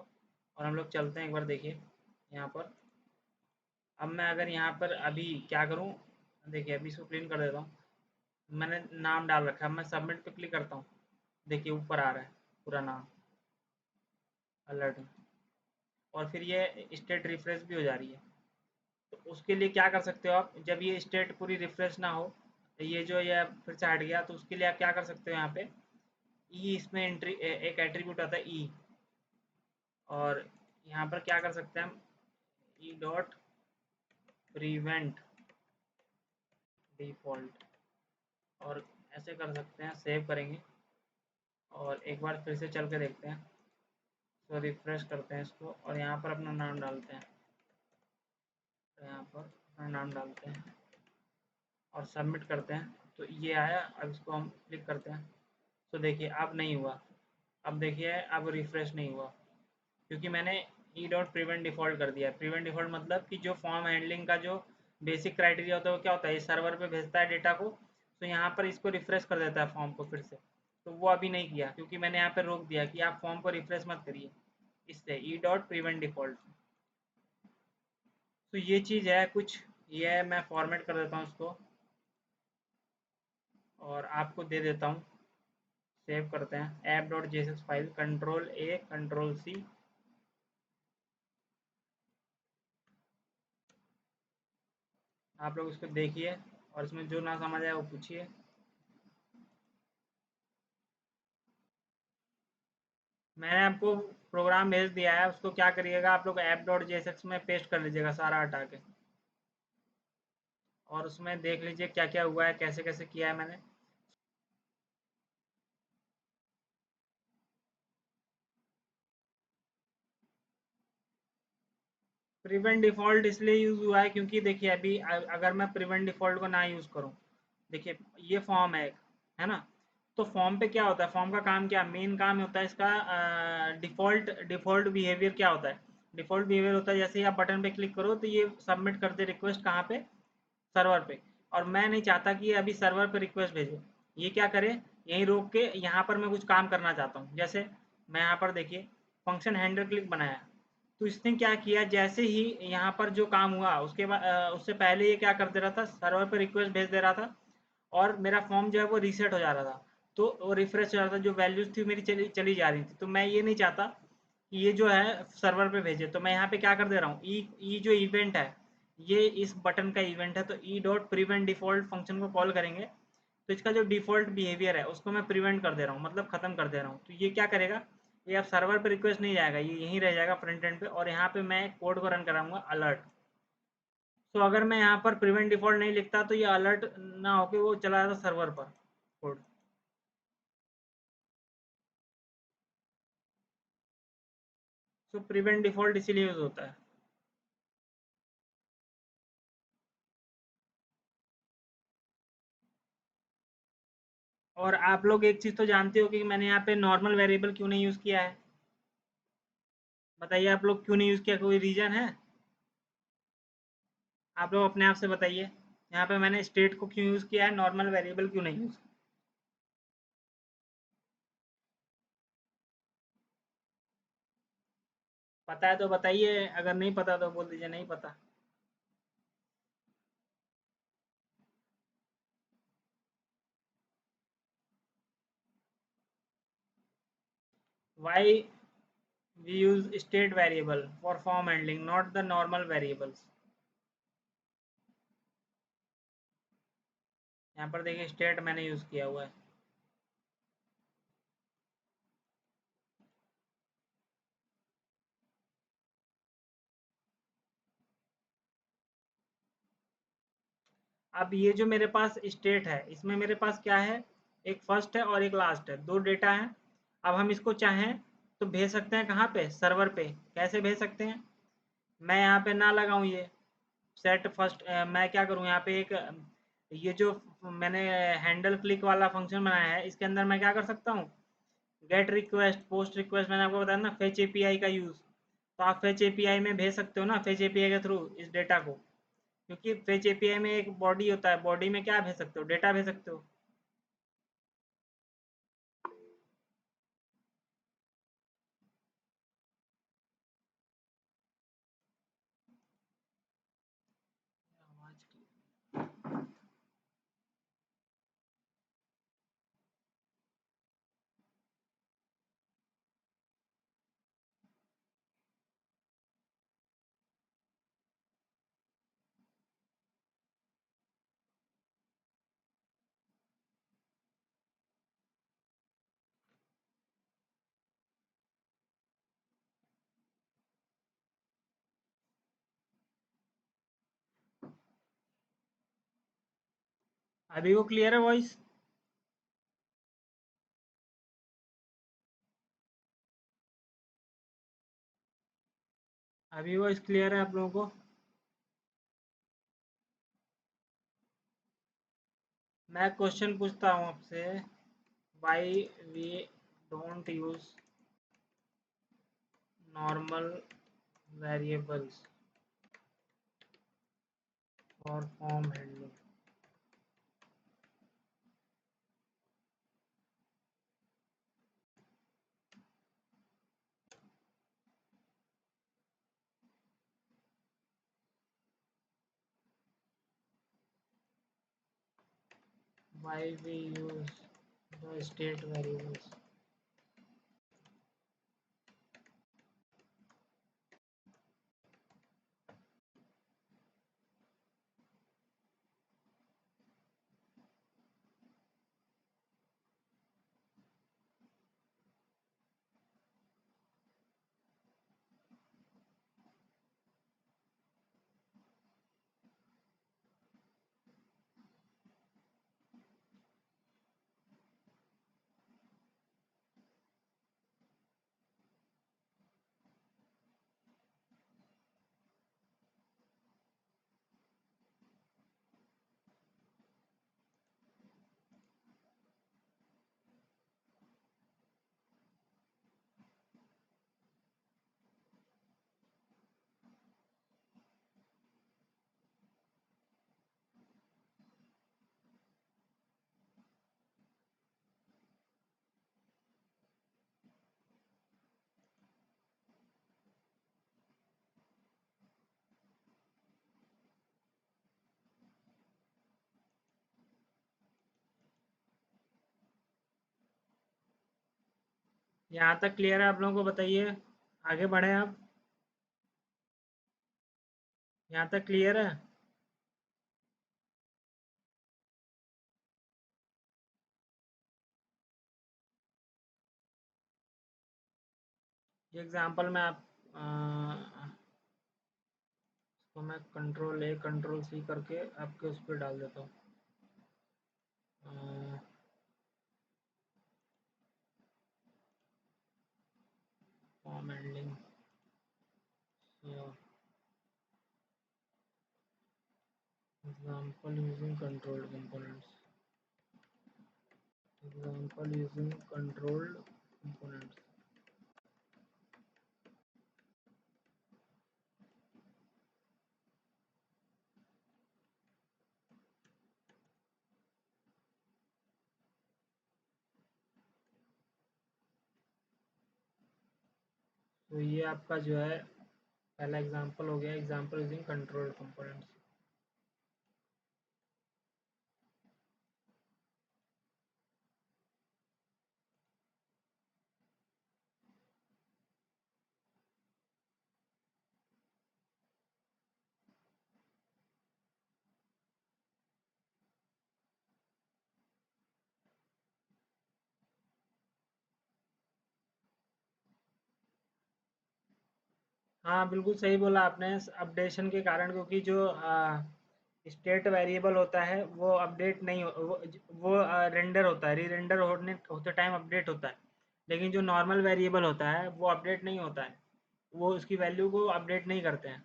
और हम लोग चलते हैं। एक बार देखिए यहाँ पर। अब मैं अगर यहाँ पर अभी क्या करूँ, देखिए अभी इसको क्लीन कर देता हूँ। मैंने नाम डाल रखा है, मैं सबमिट पे क्लिक करता हूँ, देखिए ऊपर आ रहा है पूरा नाम अलर्ट में। और फिर ये स्टेट रिफ्रेश भी हो जा रही है। तो उसके लिए क्या कर सकते हो आप, जब ये स्टेट पूरी रिफ्रेश ना हो, ये जो ये फिर से हट गया, तो उसके लिए आप क्या कर सकते हो, यहाँ पे ई, इसमें एंट्री एक एट्रीब्यूट आता है ई। और यहाँ पर क्या कर सकते हैं हम, ई डॉट प्रिवेंट डिफ़ॉल्ट, और ऐसे कर सकते हैं। सेव करेंगे और एक बार फिर से चल के देखते हैं। तो रिफ्रेश करते हैं इसको और यहाँ पर अपना नाम डालते हैं। तो यहाँ पर अपना नाम डालते हैं और सबमिट करते हैं। तो ये आया। अब इसको हम क्लिक करते हैं। तो देखिए अब नहीं हुआ। अब देखिए अब रिफ्रेश नहीं हुआ, क्योंकि मैंने ई डॉट प्रिवेंट डिफ़ॉल्ट कर दिया है। प्रिवेंट डिफ़ॉल्ट मतलब कि जो फॉर्म हैंडलिंग का जो बेसिक क्राइटेरिया होता है वो क्या होता है, ये सर्वर पे भेजता है डेटा को, तो यहाँ पर इसको रिफ्रेश कर देता है फॉर्म को फिर से। तो वो अभी नहीं किया, क्योंकि मैंने यहाँ पर रोक दिया कि आप फॉर्म को रिफ्रेश मत करिए इससे, ई डॉट प्रिवेंट डिफ़ॉल्ट। तो ये चीज़ है कुछ, ये मैं फॉर्मेट कर देता हूँ इसको और आपको दे देता हूँ। सेव करते हैं, app dot JSX file, control A control C। आप लोग इसको देखिए और इसमें जो ना समझ आए वो पूछिए। मैंने आपको प्रोग्राम भेज दिया है, उसको क्या करिएगा आप लोग, ऐप डॉट जेएसएक्स में पेस्ट कर लीजिएगा सारा हटा के, और उसमें देख लीजिए क्या क्या हुआ है, कैसे कैसे किया है मैंने। प्रिवेंट डिफ़ॉल्ट इसलिए यूज़ हुआ है क्योंकि देखिए अभी अगर मैं प्रिवेंट डिफ़ॉल्ट को ना यूज़ करूँ, देखिए ये फॉर्म है ना। तो फॉर्म पे क्या होता है, फॉर्म का काम क्या, मेन काम होता है इसका, डिफ़ॉल्ट डिफ़ॉल्ट बिहेवियर क्या होता है। डिफ़ॉल्ट बिहेवियर होता है जैसे ही आप बटन पे क्लिक करो तो ये सबमिट कर दे रिक्वेस्ट, कहाँ पे, सर्वर पे। और मैं नहीं चाहता कि ये अभी सर्वर पे रिक्वेस्ट भेजे, ये क्या करे, यहीं रोक के यहाँ पर मैं कुछ काम करना चाहता हूँ। जैसे मैं यहाँ पर देखिए फंक्शन हैंडल क्लिक बनाया, तो इसने क्या किया, जैसे ही यहाँ पर जो काम हुआ उसके बाद उससे पहले ये क्या कर दे रहा था, सर्वर पे रिक्वेस्ट भेज दे रहा था और मेरा फॉर्म जो है वो रीसेट हो जा रहा था। तो रिफ्रेश हो रहा था, जो वैल्यूज थी मेरी चली चली जा रही थी। तो मैं ये नहीं चाहता कि ये जो है सर्वर पे भेजे। तो मैं यहाँ पे क्या कर दे रहा हूँ, ई जो इवेंट है, ये इस बटन का इवेंट है, तो E dot prevent default function को कॉल करेंगे। तो इसका जो डिफ़ॉल्ट बिहेवियर है उसको मैं प्रिवेंट कर दे रहा हूँ, मतलब ख़त्म कर दे रहा हूँ। तो ये क्या करेगा, ये अब सर्वर पे रिक्वेस्ट नहीं जाएगा, ये यहीं रह जाएगा फ्रंट एंड पे, और यहाँ पे मैं कोड को रन कराऊंगा अलर्ट। तो अगर मैं यहाँ पर प्रिवेंट डिफ़ॉल्ट नहीं लिखता तो ये अलर्ट ना होके वो चला जाता सर्वर पर कोड। तो प्रिवेंट डिफ़ॉल्ट इसीलिए यूज़ होता है। और आप लोग एक चीज़ तो जानते हो कि मैंने यहाँ पे नॉर्मल वेरिएबल क्यों नहीं यूज़ किया है। बताइए आप लोग क्यों नहीं यूज़ किया, कोई रीज़न है? आप लोग अपने आप से बताइए। यहाँ पे मैंने स्टेट को क्यों यूज़ किया है, नॉर्मल वेरिएबल क्यों नहीं यूज़। पता है तो बताइए, अगर नहीं पता तो बोल दीजिए नहीं पता। Why we use state variable for form handling, not the normal variables? यहाँ पर देखिए स्टेट मैंने यूज किया हुआ है। अब ये जो मेरे पास स्टेट है, इसमें मेरे पास क्या है, एक फर्स्ट है और एक लास्ट है, दो डेटा है। अब हम इसको चाहें तो भेज सकते हैं कहाँ पे, सर्वर पे। कैसे भेज सकते हैं, मैं यहाँ पे ना लगाऊं ये सेट फर्स्ट, मैं क्या करूँ यहाँ पे एक ये जो मैंने हैंडल क्लिक वाला फंक्शन बनाया है, इसके अंदर मैं क्या कर सकता हूँ, गेट रिक्वेस्ट पोस्ट रिक्वेस्ट, मैंने आपको बताया ना फेच एपीआई का यूज़। तो आप फेच एपीआई में भेज सकते हो ना, फेच एपीआई के थ्रू इस डेटा को। क्योंकि फेच एपीआई में एक बॉडी होता है, बॉडी में क्या भेज सकते हो, डेटा भेज सकते हो। अभी वो क्लियर है वॉइस? अभी वॉइस क्लियर है आप लोगों को? मैं क्वेश्चन पूछता हूँ आपसे, why we don't use normal variables for form handling? Why we use the state variables? यहाँ तक क्लियर है आप लोगों को? बताइए, आगे बढ़ें आप। यहाँ तक क्लियर है? ये एग्जांपल में आप इसको मैं कंट्रोल ए कंट्रोल सी करके आपके उस पर डाल देता हूँ। Form handling, example using controlled components, example using controlled components। तो ये आपका जो है पहला एग्जांपल हो गया, एग्जांपल यूजिंग कंट्रोल्ड कंपोनेंट्स। हाँ बिल्कुल सही बोला आपने, अपडेशन के कारण, क्योंकि जो स्टेट वेरिएबल होता है वो अपडेट नहीं वो रेंडर होता है, री रेंडर होते टाइम अपडेट होता है। लेकिन जो नॉर्मल वेरिएबल होता है वो अपडेट नहीं होता है, वो उसकी वैल्यू को अपडेट नहीं करते हैं।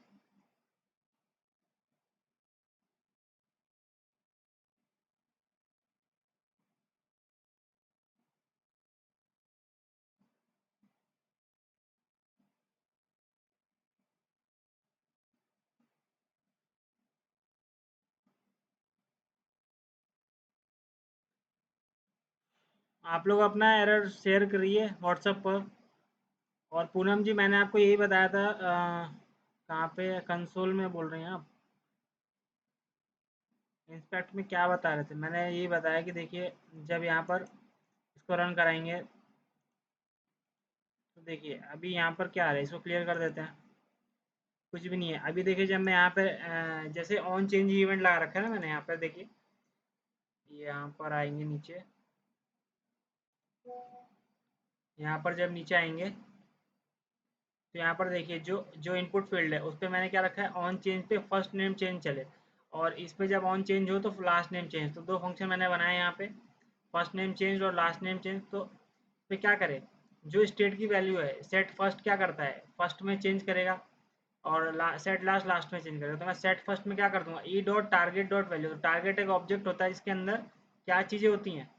आप लोग अपना एरर शेयर करिए व्हाट्सएप पर। और पूनम जी, मैंने आपको यही बताया था, कहाँ पे कंसोल में बोल रहे हैं आप? इंस्पेक्ट में क्या बता रहे थे? मैंने यही बताया कि देखिए, जब यहाँ पर इसको रन कराएंगे तो देखिए अभी यहाँ पर क्या आ रहा है, इसको क्लियर कर देते हैं। कुछ भी नहीं है। अभी देखिए, जब मैं यहाँ पे जैसे ऑन चेंज इवेंट लगा रखा है ना मैंने यहाँ पर, देखिए यहाँ पर आएंगे नीचे, यहाँ पर जब नीचे आएंगे तो यहाँ पर देखिए जो जो इनपुट फील्ड है उस पर मैंने क्या रखा है, ऑन चेंज पे फर्स्ट नेम चेंज चले, और इस पे जब ऑन चेंज हो तो लास्ट नेम चेंज। तो दो फंक्शन मैंने बनाए यहाँ पे, फर्स्ट नेम चेंज और लास्ट नेम चेंज। तो पे क्या करें, जो स्टेट की वैल्यू है, सेट फर्स्ट क्या करता है, फर्स्ट में चेंज करेगा, और सेट लास्ट लास्ट में चेंज करेगा। तो मैं सेट फर्स्ट में क्या कर दूंगा, ई डॉट टारगेट डॉट वैल्यू। तो टारगेट एक ऑब्जेक्ट होता है, इसके अंदर क्या चीज़ें होती हैं,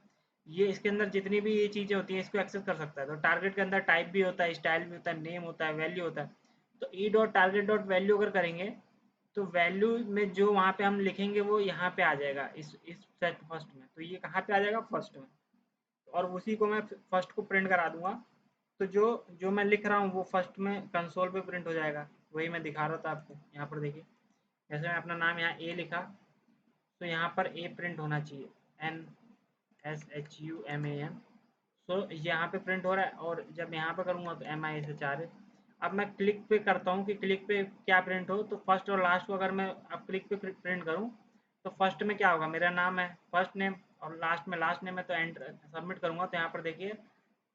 ये इसके अंदर जितनी भी ये चीज़ें होती हैं इसको एक्सेस कर सकता है। तो टारगेट के अंदर टाइप भी होता है, स्टाइल भी होता है, नेम होता है, वैल्यू होता है। तो ई डॉट टारगेट डॉट वैल्यू अगर करेंगे तो वैल्यू में जो वहाँ पे हम लिखेंगे वो यहाँ पे आ जाएगा, इस सेट फर्स्ट में। तो ये कहाँ पे आ जाएगा, फर्स्ट में। और उसी को मैं फर्स्ट को प्रिंट करा दूंगा। तो जो जो मैं लिख रहा हूँ वो फर्स्ट में कंसोल पे प्रिंट हो जाएगा। वही मैं दिखा रहा था आपको, यहाँ पर देखिए, जैसे मैं अपना नाम यहाँ ए लिखा तो यहाँ पर ए प्रिंट होना चाहिए, NSHUMAN। सो यहाँ पे प्रिंट हो रहा है, और जब यहाँ पे करूँगा तो MISH। अब मैं क्लिक पे करता हूँ कि क्लिक पे क्या प्रिंट हो, तो फर्स्ट और लास्ट को अगर मैं अब क्लिक पे प्रिंट करूँ तो फर्स्ट में क्या होगा, मेरा नाम है फर्स्ट नेम, और लास्ट में लास्ट नेम है। तो एंटर सबमिट करूँगा तो यहाँ पर देखिए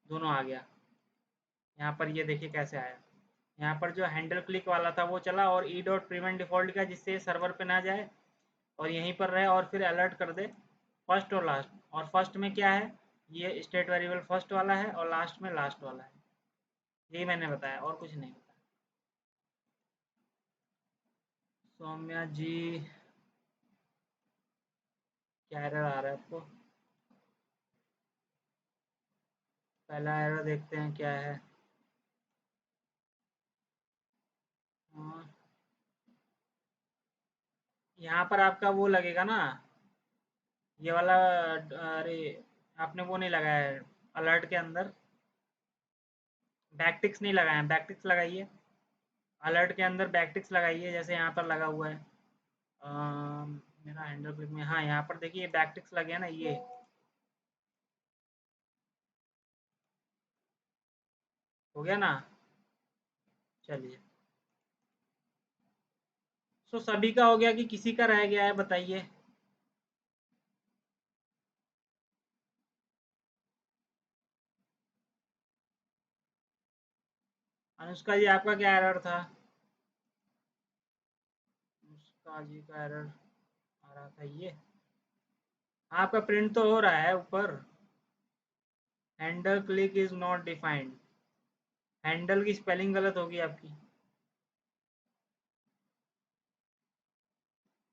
दोनों आ गया। यहाँ पर ये देखिए कैसे आया, यहाँ पर जो हैंडल क्लिक वाला था वो चला, और ई डॉट प्रिवेंट डिफॉल्ट का, जिससे सर्वर पे ना जाए और यहीं पर रहे, और फिर अलर्ट कर दे फर्स्ट और लास्ट। और फर्स्ट में क्या है, ये स्टेट वेरिएबल फर्स्ट वाला है, और लास्ट में लास्ट वाला है। यही मैंने बताया, और कुछ नहीं बताया। सौम्या जी, क्या एरर आ रहा है आपको? पहला एरर देखते हैं क्या है। हाँ, यहाँ पर आपका वो लगेगा ना, ये वाला, अरे आपने वो नहीं लगाया है अलर्ट के अंदर, बैकटिक्स नहीं लगाए हैं, बैकटिक्स लगाइए। अलर्ट के अंदर बैकटिक्स लगाइए, जैसे यहाँ पर लगा हुआ है। मेरा हैंडल क्लिक में, हाँ यहाँ पर देखिए बैकटिक्स लगे हैं ना, ये हो गया ना? चलिए। सो सभी का हो गया कि किसी का रह गया है, बताइए। अनुष्का जी, आपका क्या एरर था? अनुष्का जी का एरर आ रहा था ये। आपका प्रिंट तो हो रहा है ऊपर। Handle click is not defined. Handle की स्पेलिंग गलत होगी आपकी,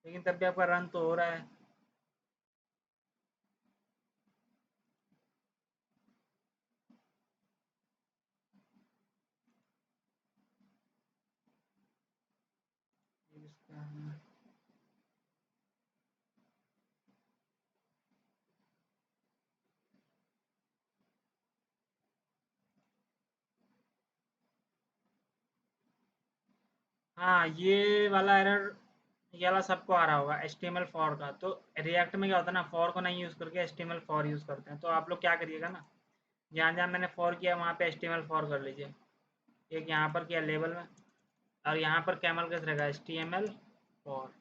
लेकिन तब भी आपका रन तो हो रहा है। हाँ, ये वाला एरर, ये वाला सबको आ रहा होगा, HTML फॉर का। तो रिएक्ट में क्या होता है ना, फॉर को नहीं यूज़ करके HTML फॉर यूज़ करते हैं। तो आप लोग क्या करिएगा ना, जहाँ जहाँ मैंने फॉर किया वहाँ पे HTML फॉर कर लीजिए। एक यहाँ पर किया लेबल में, और यहाँ पर कैमल कैसे रहेगा, HTML फॉर,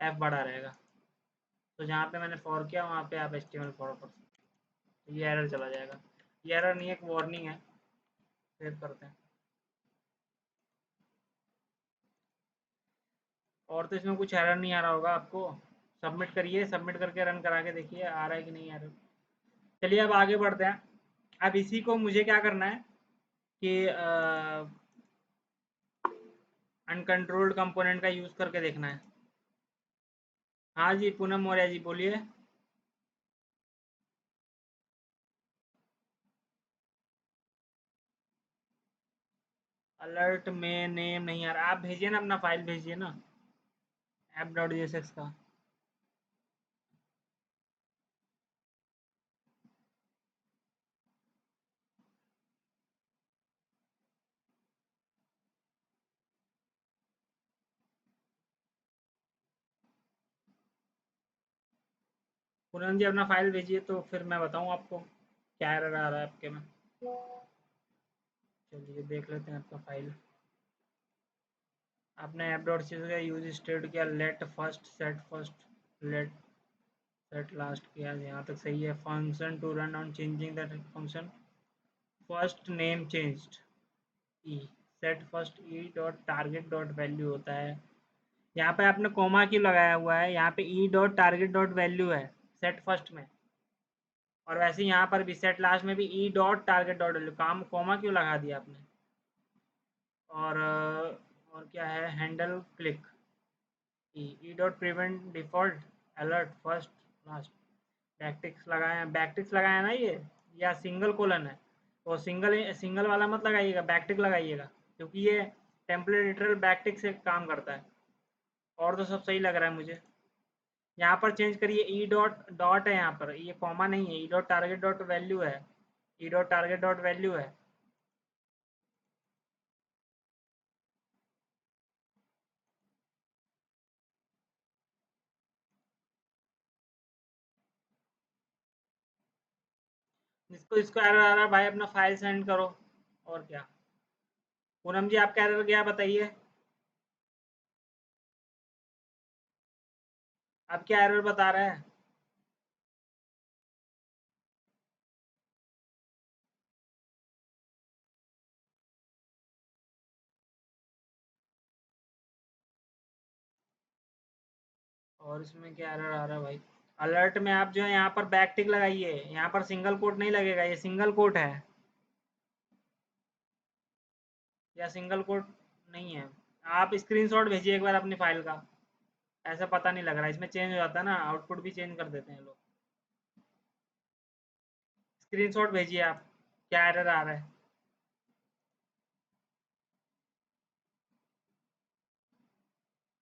F बड़ा रहेगा। तो जहाँ पे मैंने फॉर किया वहाँ पे आप HTML फॉर कर सकते हैं। तो ये एरर चला जाएगा। ये एरर नहीं, एक वार्निंग है। सेव करते हैं। और तो इसमें कुछ एरर नहीं आ रहा होगा आपको। सबमिट करिए, सबमिट करके रन करा के देखिए आ रहा है कि नहीं एरर। चलिए अब आगे बढ़ते हैं। अब इसी को मुझे क्या करना है कि अनकंट्रोल्ड कंपोनेंट का यूज़ करके देखना है। हाँ जी, पूनम मौर्य जी बोलिए। अलर्ट में नेम नहीं आ रहा, आप भेजिए ना, अपना फाइल भेजिए ना, app.jsx का। पूनम जी अपना फाइल भेजिए, तो फिर मैं बताऊँ आपको क्या एरर आ रहा है आपके में। चलिए देख लेते हैं आपका फाइल। आपने app.jsx का यूज स्टेट किया, let first set first, let set last किया, यहाँ तक सही है। Function to run on changing that function first name changed e, set first e dot target dot value होता है। यहाँ पे आपने कोमा क्यों लगाया हुआ है, यहाँ पे ई डॉट टारगेट डॉट वैल्यू है सेट फर्स्ट में, और वैसे यहाँ पर भी सेट लास्ट में भी ई डॉट टारगेट डॉट वैल्यू, काम कोमा क्यों लगा दिया आपने। और क्या है, handle click E dot prevent default alert first last, backticks लगाए हैं, बैकटिक्स लगाए हैं ना ये, या सिंगल कोलन है। वो सिंगल सिंगल वाला मत लगाइएगा, बैकटिक लगाइएगा, क्योंकि ये टेम्पलेट लिटरल बैकटिक से काम करता है। और तो सब सही लग रहा है मुझे। यहाँ पर चेंज करिए, ई डॉट डॉट है यहाँ पर, ये कॉमा नहीं है, e dot target dot value है, e dot target dot value है। इसको इसको एरर आ रहा है भाई, अपना फाइल सेंड करो। और क्या। पूनम जी आपका एरर क्या बताइए, आप क्या एरर बता रहे हैं। और इसमें क्या एरर आ रहा है भाई। अलर्ट में आप जो है यहाँ पर बैक टिक लगाइए, यहाँ पर सिंगल कोट नहीं लगेगा, ये सिंगल कोट है, या सिंगल कोट नहीं है। आप स्क्रीनशॉट भेजिए एक बार अपनी फाइल का। ऐसा पता नहीं लग रहा, इसमें चेंज हो जाता है ना, आउटपुट भी चेंज कर देते हैं लोग। स्क्रीनशॉट भेजिए आप, क्या एरर आ रहा है।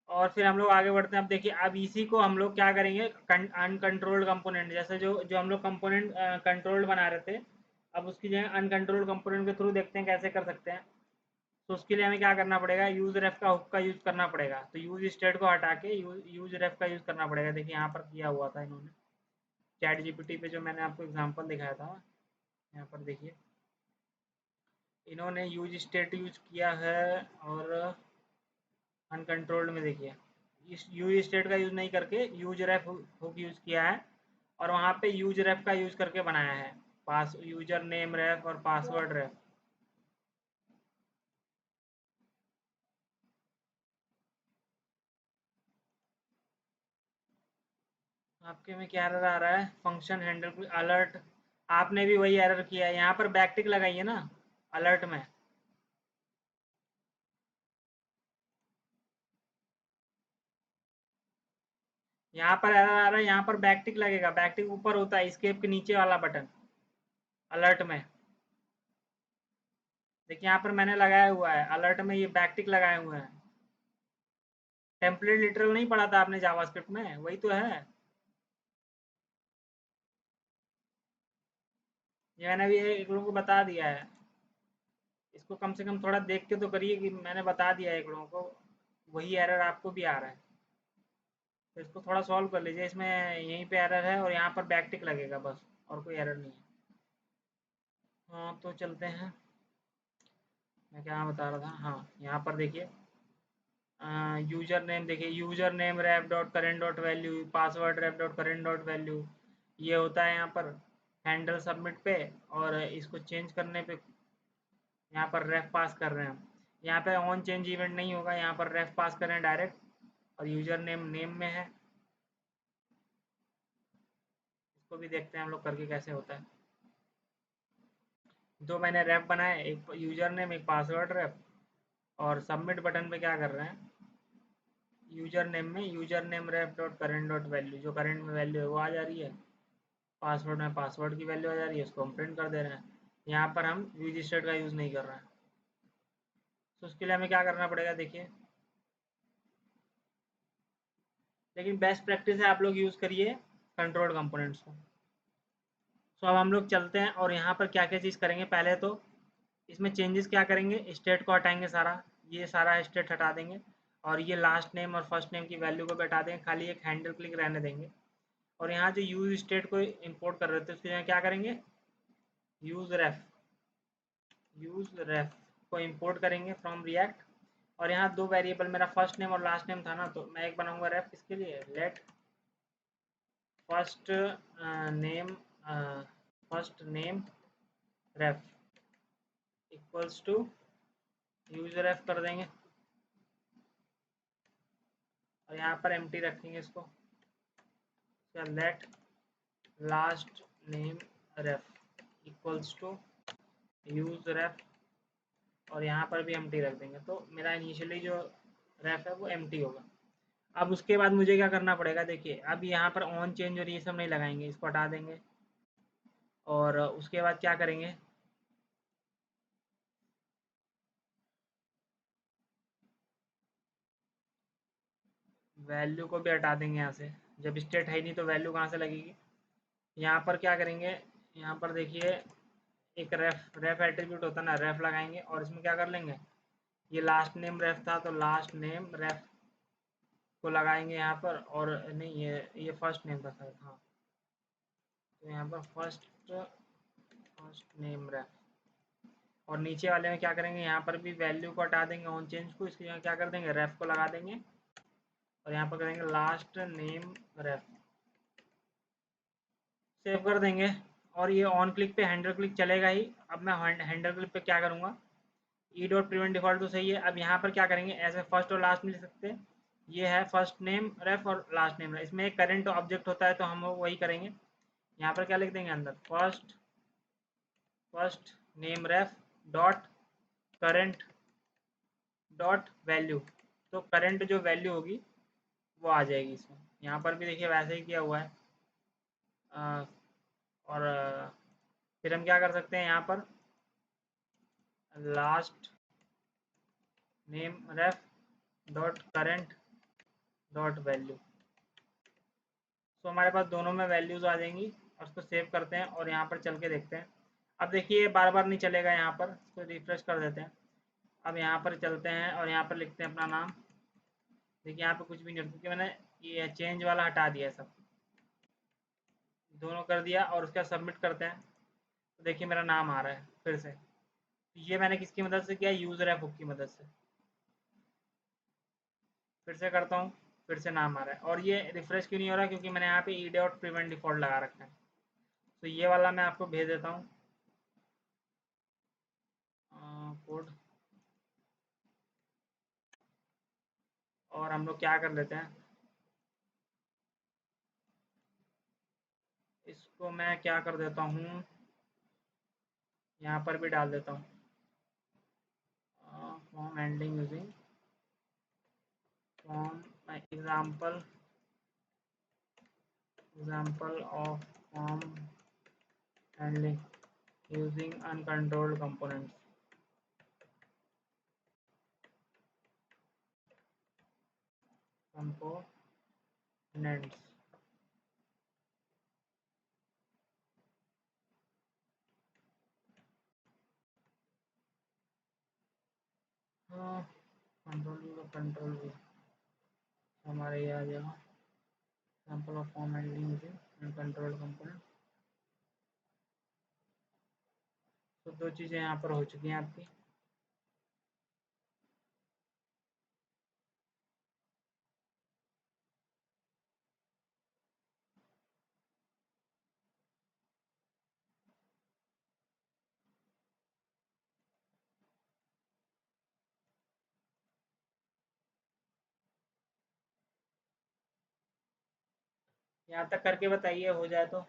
और फिर हम लोग आगे बढ़ते हैं। अब देखिए, अब इसी को हम लोग क्या करेंगे, अनकंट्रोल्ड कंपोनेंट, जैसे जो जो हम लोग कंपोनेंट कंट्रोल्ड बना रहे थे, अब उसकी जगह अनकंट्रोल्ड कंपोनेंट के थ्रू देखते हैं कैसे कर सकते हैं। तो उसके लिए हमें क्या करना पड़ेगा, यूज रेफ का हुक का यूज करना पड़ेगा। तो यूज स्टेट को हटा के यूज रेफ का यूज करना पड़ेगा। देखिए यहाँ पर किया हुआ था इन्होंने, चैट जीपीटी पे जो मैंने आपको एग्जांपल दिखाया था, यहाँ पर देखिए। इन्होंने यूज स्टेट यूज किया है और अनकंट्रोल्ड में देखिए इस यूज स्टेट का यूज नहीं करके यूज रेफ हुक यूज किया है और वहाँ पे यूज रेफ का यूज करके बनाया है पास यूजर नेम रेफ और पासवर्ड रेफ। आपके में क्या एरर आ रहा है? फंक्शन हैंडल अलर्ट, आपने भी वही एरर किया है। यहाँ पर बैकटिक लगाइए ना अलर्ट में। यहाँ पर एरर आ रहा है, यहाँ पर बैकटिक लगेगा। बैकटिक ऊपर होता है एस्केप के नीचे वाला बटन अलर्ट में। देखिए यहाँ पर मैंने लगाया हुआ है अलर्ट में, ये बैकटिक लगाए हुए हैं। टेम्पलेट लिटरल नहीं पढ़ा था आपने जावास्क्रिप्ट में? वही तो है। ये मैंने भी एक लोगों को बता दिया है। इसको कम से कम थोड़ा देख के तो करिए कि मैंने बता दिया है एक लोगों को। वही एरर आपको भी आ रहा है, तो इसको थोड़ा सॉल्व कर लीजिए। इसमें यहीं पे एरर है और यहाँ पर बैकटिक लगेगा बस, और कोई एरर नहीं है। हाँ तो चलते हैं। मैं क्या बता रहा था, हाँ यहाँ पर देखिए यूजर नेम देखिए, user name ref dot current dot value, password ref dot current dot value, ये होता है यहाँ पर हैंडल सबमिट पे। और इसको चेंज करने पे यहाँ पर रेफ पास कर रहे हैं हम। यहाँ पे ऑन चेंज इवेंट नहीं होगा, यहाँ पर रेफ पास करें डायरेक्ट। और यूजर नेम नेम में है। इसको भी देखते हैं हम लोग करके कैसे होता है। दो मैंने रेफ बनाए, एक यूजर नेम एक पासवर्ड रेफ। और सबमिट बटन पे क्या कर रहे हैं, यूजर नेम में user name ref dot current dot value, जो करेंट में वैल्यू है वो आ जा रही है। पासवर्ड में पासवर्ड की वैल्यू आ जा रही है, उसको हम प्रिंट कर दे रहे हैं। यहाँ पर हम यूज स्टेट का यूज़ नहीं कर रहे हैं। तो उसके लिए हमें क्या करना पड़ेगा देखिए, लेकिन बेस्ट प्रैक्टिस है आप लोग यूज़ करिए कंट्रोल कंपोनेंट्स को। तो अब हम लोग चलते हैं और यहाँ पर क्या क्या चीज़ करेंगे। पहले तो इसमें चेंजेस क्या करेंगे, स्टेट को हटाएंगे सारा, ये सारा स्टेट हटा देंगे। और ये लास्ट नेम और फर्स्ट नेम की वैल्यू को भी हटा देंगे, खाली एक हैंडल क्लिक रहने देंगे। और यहाँ जो यूज स्टेट को इंपोर्ट कर रहे थे उसके यहाँ क्या करेंगे, यूज रेफ, यूज रेफ को इंपोर्ट करेंगे फ्रॉम रिएक्ट। और यहाँ दो वेरिएबल मेरा फर्स्ट नेम और लास्ट नेम था ना, तो मैं एक बनाऊंगा रेफ इसके लिए, let first name, first name ref equals to use ref कर देंगे। और यहाँ पर एम्प्टी रखेंगे इसको, let last name ref equals to use ref. और यहाँ पर भी एम्प्टी रख देंगे, तो मेरा इनिशियली जो रेफ है वो एम्प्टी होगा। अब उसके बाद मुझे क्या करना पड़ेगा देखिए, अब यहाँ पर ऑन चेंज और ये सब नहीं लगाएंगे, इसको हटा देंगे। और उसके बाद क्या करेंगे, वैल्यू को भी हटा देंगे यहाँ से। जब स्टेट है नहीं तो वैल्यू कहाँ से लगेगी। यहाँ पर क्या करेंगे, यहाँ पर देखिए एक रेफ रेफ एट्रीब्यूट होता है ना, रेफ लगाएंगे और इसमें क्या कर लेंगे, ये लास्ट नेम रेफ था तो लास्ट नेम रेफ को लगाएंगे यहाँ पर। और नहीं, ये फर्स्ट नेम था शायद, हाँ। तो यहाँ पर फर्स्ट फर्स्ट नेम रेफ। और नीचे वाले में क्या करेंगे, यहाँ पर भी वैल्यू को हटा देंगे ऑन चेंज को, इसके यहाँ क्या कर देंगे, रेफ को लगा देंगे। और यहाँ पर करेंगे लास्ट नेम रेफ, सेव कर देंगे। और ये ऑन क्लिक पे हैंडल क्लिक चलेगा ही। अब मैं हैंडल क्लिक पे क्या करूँगा, ई डॉट प्रिवेंट डिफॉल्ट तो सही है। अब यहाँ पर क्या करेंगे, ऐसे फर्स्ट और लास्ट में लिख सकते हैं। ये है फर्स्ट नेम रेफ और लास्ट नेम रेफ, इसमें एक करंट ऑब्जेक्ट होता है तो हम लोग वही करेंगे। यहाँ पर क्या लिख देंगे अंदर, first first name ref dot current dot value. तो करंट जो वैल्यू होगी वो आ जाएगी इसमें। यहाँ पर भी देखिए वैसे ही किया हुआ है। और फिर हम क्या कर सकते हैं, यहाँ पर last name ref dot current dot value. तो हमारे पास दोनों में वैल्यूज़ आ जाएंगी। और उसको सेव करते हैं और यहाँ पर चल के देखते हैं। अब देखिए बार बार नहीं चलेगा, यहाँ पर इसको रिफ्रेश कर देते हैं। अब यहाँ पर चलते हैं और यहाँ पर लिखते हैं अपना नाम। देखिए यहाँ पे कुछ भी नहीं, क्योंकि मैंने ये चेंज वाला हटा दिया है, सब दोनों कर दिया। और उसका सबमिट करते हैं तो देखिए मेरा नाम आ रहा है फिर से। ये मैंने किसकी मदद से किया, यूजर एफ की मदद से। फिर से करता हूँ, फिर से नाम आ रहा है, और ये रिफ्रेश क्यों नहीं हो रहा, क्योंकि मैंने यहाँ पे ई डॉट प्रिवेंट डिफॉल्ट लगा रखा है। तो ये वाला मैं आपको भेज देता हूँ कोड। और हम लोग क्या कर लेते हैं, इसको मैं क्या कर देता हूँ, यहाँ पर भी डाल देता हूँ form handling using form example of form handling using uncontrolled components. Control हमारे ये आ जाएगा, example of form handling using uncontrolled component. तो दो चीज़ें यहाँ पर हो चुकी हैं आपकी। यहाँ तक करके बताइए, हो जाए तो।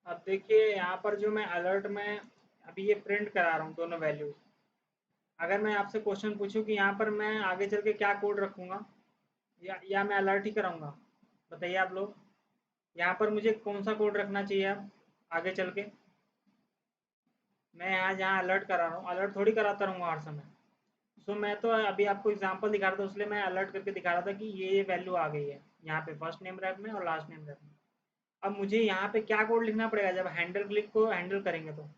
अब देखिए यहाँ पर जो मैं अलर्ट में अभी ये प्रिंट करा रहा हूँ दोनों वैल्यूज। अगर मैं आपसे क्वेश्चन पूछूं कि यहाँ पर मैं आगे चल के क्या कोड रखूंगा, या मैं अलर्ट ही कराऊंगा, बताइए आप लोग। यहाँ पर मुझे कौन सा कोड रखना चाहिए अब आगे चल के। मैं यहाँ जहाँ अलर्ट करा रहा हूँ, अलर्ट थोड़ी कराता रहूँगा हर समय। मैं तो अभी आपको एग्जांपल दिखा रहा था, इसलिए मैं अलर्ट करके दिखा रहा था कि ये वैल्यू आ गई है यहाँ पे फर्स्ट नेम रैप में और लास्ट नेम रैप में। अब मुझे यहाँ पे क्या कोड लिखना पड़ेगा जब हैंडल क्लिक को हैंडल करेंगे? तो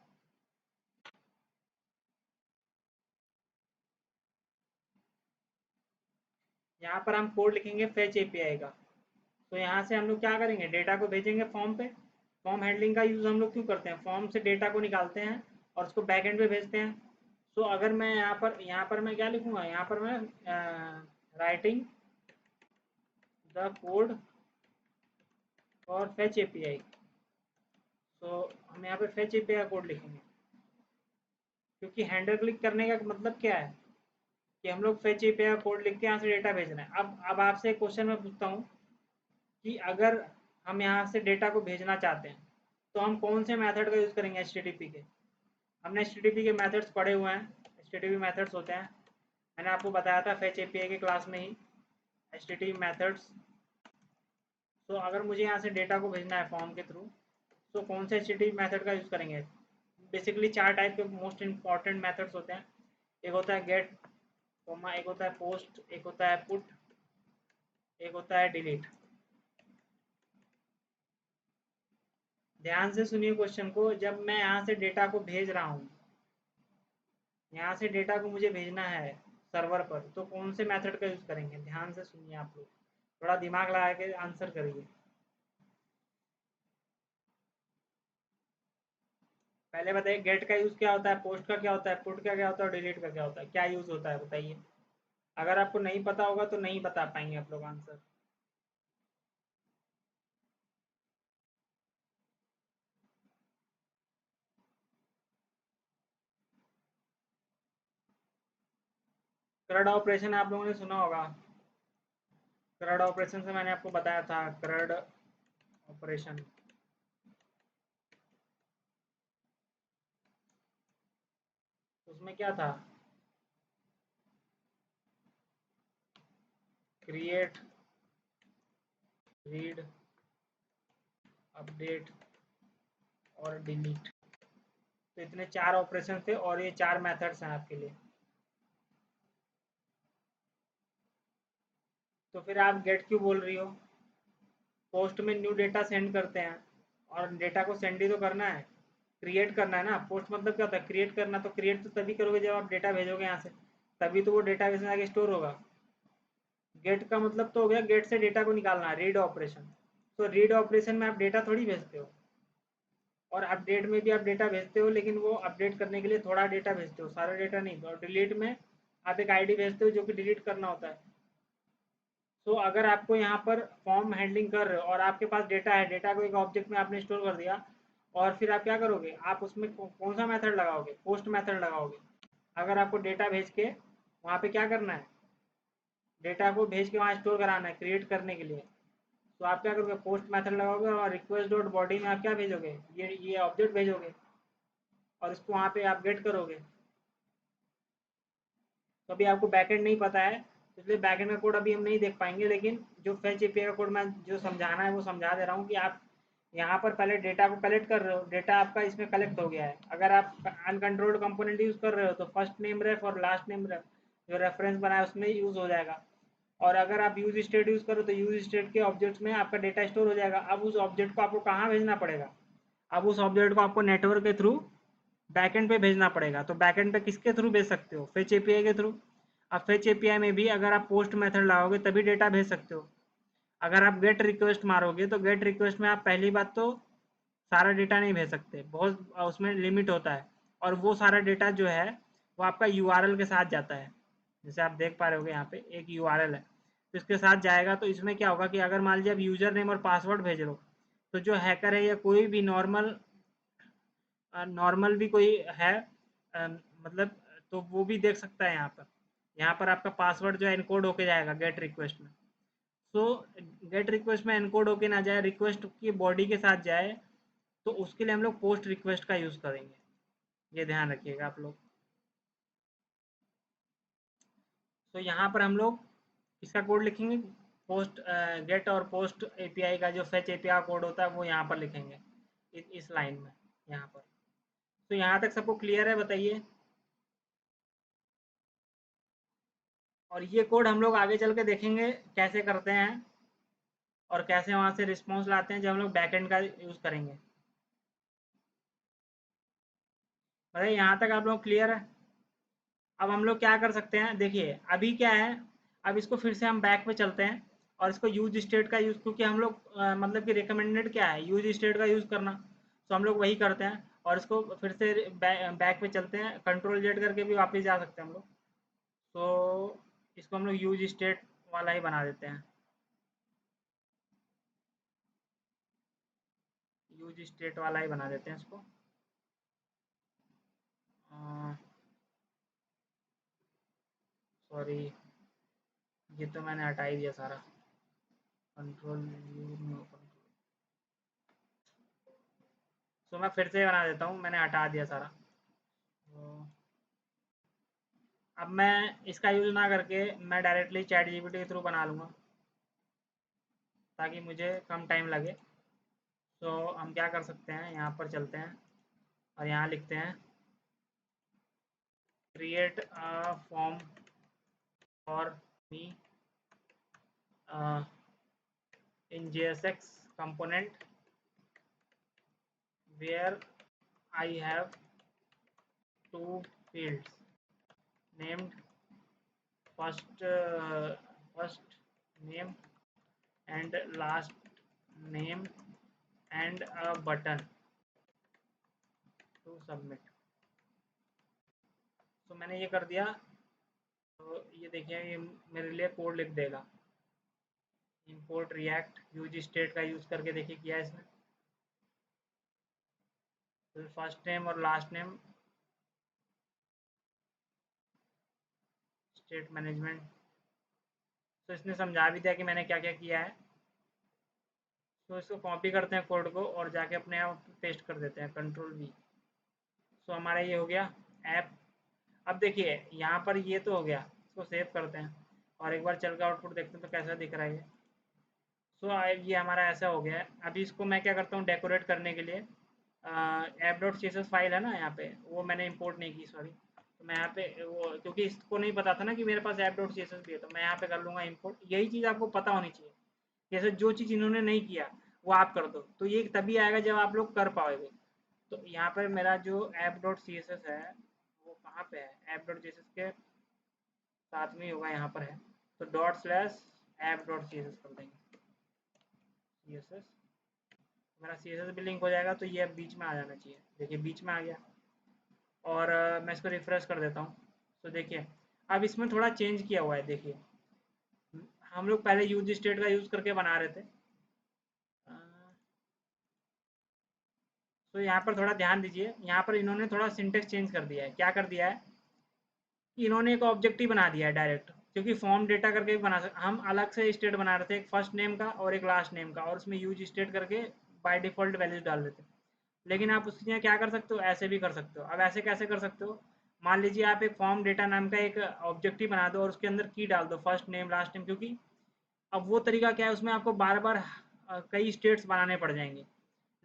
यहाँ पर हम कोड लिखेंगे फेच एपीआई का। तो यहाँ से हम लोग क्या करेंगे, डेटा को भेजेंगे फॉर्म पे। फॉर्म हैंडलिंग का यूज़ हम लोग क्यों करते हैं, फॉर्म से डेटा को निकालते हैं और उसको बैकएंड पे भेजते हैं। तो अगर मैं यहाँ पर मैं क्या लिखूंगा, यहाँ पर मैं writing the code for fetch API. तो हम यहाँ पे फेच एपीआई का कोड लिखेंगे, क्योंकि हैंडल क्लिक करने का मतलब क्या है कि हम लोग फेच एपीआई का कोड लिख के यहाँ से डेटा भेज रहे हैं। अब आपसे एक क्वेश्चन मैं पूछता हूँ कि अगर हम यहाँ से डेटा को भेजना चाहते हैं तो हम कौन से मेथड का यूज़ करेंगे एचटीटीपी के? हमने एचटीटीपी के मेथड्स पढ़े हुए हैं। एचटीटीपी मेथड्स होते हैं, मैंने आपको बताया था फेच एपीआई के क्लास में ही, एचटीटीपी मेथड्स। तो अगर मुझे यहाँ से डेटा को भेजना है फॉर्म के थ्रू, तो कौन से एचटीटीपी मेथड का यूज़ करेंगे? बेसिकली चार टाइप के मोस्ट इंपॉर्टेंट मेथड्स होते हैं। एक होता है गेट, एक होता है पोस्ट, एक होता है पुट, एक होता है डिलीट। ध्यान से सुनिए क्वेश्चन को। जब मैं यहाँ से डेटा को भेज रहा हूँ, यहाँ से डेटा को मुझे भेजना है सर्वर पर, तो कौन से मेथड का यूज़ करेंगे? ध्यान से सुनिए आप लोग, थोड़ा दिमाग लगा के आंसर करिए। पहले बताइए, गेट का यूज़ क्या होता है, पोस्ट का क्या होता है, पुट का क्या होता है और डिलीट का क्या होता है? क्या यूज़ होता है बताइए। अगर आपको नहीं पता होगा तो नहीं बता पाएंगे आप लोग आंसर। क्रड ऑपरेशन आप लोगों ने सुना होगा। क्रड ऑपरेशन से मैंने आपको बताया था, क्रड ऑपरेशन। उसमें क्या था, क्रिएट, रीड, अपडेट और डिलीट। तो इतने चार ऑपरेशन थे और ये चार मेथड्स हैं आपके लिए। तो फिर आप गेट क्यों बोल रही हो? पोस्ट में न्यू डेटा सेंड करते हैं और डेटा को सेंड ही तो करना है, क्रिएट करना है ना। पोस्ट मतलब क्या होता है, क्रिएट करना। तो क्रिएट तो तभी करोगे जब आप डेटा भेजोगे यहाँ से, तभी तो वो डेटा बेस में आगे स्टोर होगा। गेट का मतलब तो हो गया गेट से डेटा को निकालना, रीड ऑपरेशन। तो रीड ऑपरेशन में आप डेटा थोड़ी भेजते हो, और अपडेट में भी आप डेटा भेजते हो, लेकिन वो अपडेट करने के लिए थोड़ा डेटा भेजते हो, सारा डेटा नहीं। और डिलीट में आप एक आईडी भेजते हो जो कि डिलीट करना होता है। तो अगर आपको यहाँ पर फॉर्म हैंडलिंग कर रहे हो और आपके पास डेटा है, डेटा को एक ऑब्जेक्ट में आपने स्टोर कर दिया, और फिर आप क्या करोगे, आप उसमें कौन सा मेथड लगाओगे? पोस्ट मेथड लगाओगे। अगर आपको डेटा भेज के वहाँ पे क्या करना है, डेटा को भेज के वहाँ स्टोर कराना है क्रिएट करने के लिए, तो आप क्या करोगे, पोस्ट मेथड लगाओगे और रिक्वेस्ट डॉट बॉडी में आप क्या भेजोगे, ये ऑब्जेक्ट भेजोगे और इसको वहाँ पे आप गेट करोगे। तो अभी आपको बैकएंड नहीं पता है, इसलिए बैकएंड का कोड अभी हम नहीं देख पाएंगे, लेकिन जो फेच एपीआई का कोड मैं जो समझाना है वो समझा दे रहा हूँ कि आप यहाँ पर पहले डेटा को कलेक्ट कर रहे हो, डेटा आपका इसमें कलेक्ट हो गया है। अगर आप अनकंट्रोल्ड कंपोनेंट यूज़ कर रहे हो तो फर्स्ट नेम रेफ और लास्ट नेम रेफ जो रेफरेंस बनाया उसमें यूज़ हो जाएगा। और अगर आप यूज स्टेट यूज़ करो तो यूज स्टेट के ऑब्जेक्ट्स में आपका डेटा स्टोर हो जाएगा। अब उस ऑब्जेक्ट को आपको कहाँ भेजना पड़ेगा, अब उस ऑब्जेक्ट को आपको नेटवर्क के थ्रू बैकएंड पे भेजना पड़ेगा। तो बैकएंड पे किसके थ्रू भेज सकते हो, फेच एपीआई के थ्रू। अब फेच एपीआई में भी अगर आप पोस्ट मेथड लगाओगे तभी डेटा भेज सकते हो। अगर आप गेट रिक्वेस्ट मारोगे तो गेट रिक्वेस्ट में आप पहली बात तो सारा डेटा नहीं भेज सकते, बहुत उसमें लिमिट होता है। और वो सारा डेटा जो है वो आपका यूआरएल के साथ जाता है, जैसे आप देख पा रहे हो यहाँ पे एक यूआरएल है, तो इसके साथ जाएगा। तो इसमें क्या होगा कि अगर मान लीजिए आप यूजर नेम और पासवर्ड भेज रहे हो, तो जो हैकर है या कोई भी नॉर्मल नॉर्मल भी कोई है, मतलब, तो वो भी देख सकता है यहाँ पर। यहाँ पर आपका पासवर्ड जो है इनकोड होके जाएगा गेट रिक्वेस्ट में। सो गेट रिक्वेस्ट में इनकोड होके ना जाए, रिक्वेस्ट की बॉडी के साथ जाए, तो उसके लिए हम लोग पोस्ट रिक्वेस्ट का यूज़ करेंगे। ये ध्यान रखिएगा आप लोग। तो यहाँ पर हम लोग इसका कोड लिखेंगे, पोस्ट गेट और पोस्ट एपीआई का जो फेच एपीआई कोड होता है वो यहाँ पर लिखेंगे, इस लाइन में यहाँ पर। तो यहाँ तक सबको क्लियर है बताइए। और ये कोड हम लोग आगे चल के देखेंगे कैसे करते हैं और कैसे वहाँ से रिस्पॉन्स लाते हैं जब हम लोग बैकएंड का यूज़ करेंगे। अरे यहाँ तक आप लोग क्लियर है? अब हम लोग क्या कर सकते हैं, देखिए अभी क्या है, अब इसको फिर से हम बैक पे चलते हैं और इसको यूज स्टेट का यूज़, क्योंकि हम लोग मतलब कि रिकमेंडेड क्या है, यूज स्टेट का यूज़ करना, तो हम लोग वही करते हैं और इसको फिर से बैक पे चलते हैं, कंट्रोल जेड करके भी वापस जा सकते हैं हम लोग। तो इसको हम लोग यूज स्टेट वाला ही बना देते हैं, यूज स्टेट वाला ही बना देते हैं इसको। सॉरी, ये तो मैंने हटा ही दिया सारा, कंट्रोल यू नो कंट्रोल। तो मैं फिर से बना देता हूँ, मैंने हटा दिया सारा। तो अब मैं इसका यूज़ ना करके मैं डायरेक्टली चैट जीपीटी के थ्रू बना लूँगा ताकि मुझे कम टाइम लगे। तो हम क्या कर सकते हैं, यहाँ पर चलते हैं और यहाँ लिखते हैं create a form for me in JSX component where I have two fields named first name and last name and a button to submit। तो मैंने ये कर दिया। तो ये देखिए ये मेरे लिए कोड लिख देगा, इंपोर्ट रिएक्ट यूज स्टेट का यूज़ करके देखिए किया इसने। तो फर्स्ट नेम और लास्ट नेम स्टेट मैनेजमेंट, तो इसने समझा भी दिया कि मैंने क्या क्या किया है। तो इसको कॉपी करते हैं कोड को और जाके अपने आप पेस्ट कर देते हैं, कंट्रोल वी। तो हमारा ये हो गया ऐप। अब देखिए यहाँ पर ये तो हो गया, इसको सेव करते हैं और एक बार चल के आउटपुट देखते हैं तो कैसा दिख रहा है ये। सो ये हमारा ऐसा हो गया है। अभी इसको मैं क्या करता हूँ डेकोरेट करने के लिए, app dot C S S file है ना यहाँ पे, वो मैंने इंपोर्ट नहीं की, सॉरी। तो मैं यहाँ पे वो, क्योंकि इसको नहीं पता था ना कि मेरे पास app dot C S S भी है, तो मैं यहाँ पे कर लूँगा इंपोर्ट। यही चीज़ आपको पता होनी चाहिए, जैसे जो चीज़ इन्होंने नहीं किया वो आप कर दो, तो ये तभी आएगा जब आप लोग कर पाओगे। तो यहाँ पर मेरा जो app dot C S S है वो कहाँ पे है, app dot C S S के साथ में ही होगा, यहाँ पर है। तो dot slash app dot C S S कर देंगे, सी एस एस। मेरा सी एस एस भी लिंक हो जाएगा, तो ये अब बीच में आ जाना चाहिए, देखिए बीच में आ गया। और मैं इसको रिफ्रेश कर देता हूँ। तो देखिए अब इसमें थोड़ा चेंज किया हुआ है, देखिए हम लोग पहले यूज स्टेट का यूज़ करके बना रहे थे। तो यहाँ पर थोड़ा ध्यान दीजिए, यहाँ पर इन्होंने थोड़ा सिंटेक्स चेंज कर दिया है। क्या कर दिया है कि इन्होंने एक ऑब्जेक्ट ही बना दिया है डायरेक्ट, क्योंकि फॉर्म डेटा करके भी बना सकते, हम अलग से स्टेट बना रहे थे, एक फर्स्ट नेम का और एक लास्ट नेम का, और उसमें यूज स्टेट करके बाय डिफ़ॉल्ट वैल्यूज डाल देते। लेकिन आप उसमें क्या कर सकते हो, ऐसे भी कर सकते हो। अब ऐसे कैसे कर सकते हो, मान लीजिए आप एक फॉर्म डेटा नाम का एक ऑब्जेक्ट ही बना दो और उसके अंदर की डाल दो फर्स्ट नेम लास्ट नेम, क्योंकि अब वो तरीका क्या है, उसमें आपको बार बार कई स्टेट्स बनाने पड़ जाएंगे।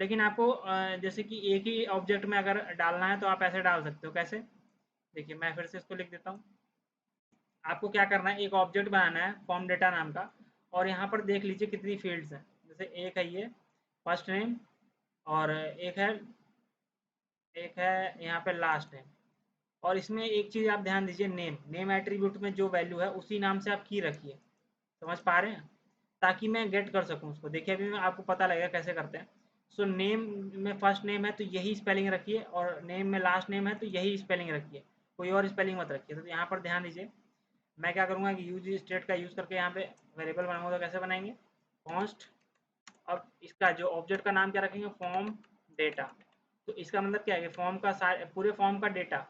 लेकिन आपको जैसे कि एक ही ऑब्जेक्ट में अगर डालना है तो आप ऐसे डाल सकते हो। कैसे, देखिए मैं फिर से इसको लिख देता हूँ। आपको क्या करना है, एक ऑब्जेक्ट बनाना है फॉर्म डेटा नाम का, और यहाँ पर देख लीजिए कितनी फील्ड्स हैं। जैसे एक है ये फर्स्ट नेम, और एक है यहाँ पे लास्ट नेम। और इसमें एक चीज़ आप ध्यान दीजिए, नेम नेम एट्रीब्यूट में जो वैल्यू है उसी नाम से आप की रखिए। समझ पा रहे हैं, ताकि मैं गेट कर सकूँ उसको। देखिए अभी मैं आपको पता लगेगा कैसे करते हैं। सो नेम में फर्स्ट नेम है तो यही स्पेलिंग रखिए, और नेम में लास्ट नेम है तो यही स्पेलिंग रखिए, कोई और स्पेलिंग मत रखिए। तो यहाँ पर ध्यान दीजिए, मैं क्या करूँगा कि यूज स्टेट का यूज़ करके यहाँ पे वेरिएबल बनाऊंगा। तो कैसे बनाएंगे, कॉन्स्ट। अब इसका जो ऑब्जेक्ट का नाम क्या रखेंगे, फॉर्म डेटा। तो इसका मतलब क्या है कि फॉर्म का पूरे फॉर्म का डेटा,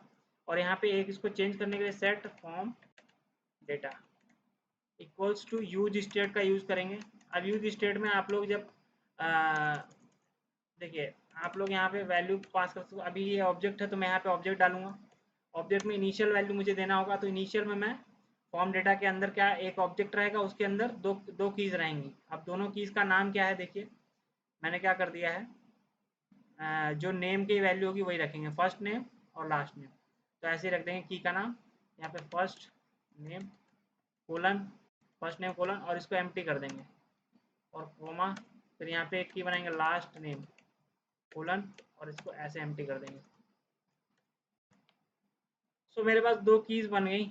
और यहाँ पे एक इसको चेंज करने के लिए set form data equals to use state का यूज़ करेंगे। अब यूज स्टेट में आप लोग जब देखिए आप लोग यहाँ पे वैल्यू पास कर सकते हो। अभी ये ऑब्जेक्ट है तो मैं यहाँ पे ऑब्जेक्ट डालूंगा। ऑब्जेक्ट में इनिशियल वैल्यू मुझे देना होगा, तो इनिशियल में मैं फॉर्म डेटा के अंदर क्या एक ऑब्जेक्ट रहेगा, उसके अंदर दो दो कीज़ रहेंगी। अब दोनों कीज़ का नाम क्या है, देखिए मैंने क्या कर दिया है, जो नेम की वैल्यू होगी वही रखेंगे, फर्स्ट नेम और लास्ट नेम। तो ऐसे ही रख देंगे की का नाम, यहाँ पे first name colon, first name colon, और इसको एम्प्टी कर देंगे, और कोमा, फिर यहाँ पे एक की बनाएंगे लास्ट नेम कोलन, और इसको ऐसे एम्प्टी कर देंगे। सो मेरे पास दो कीज बन गई,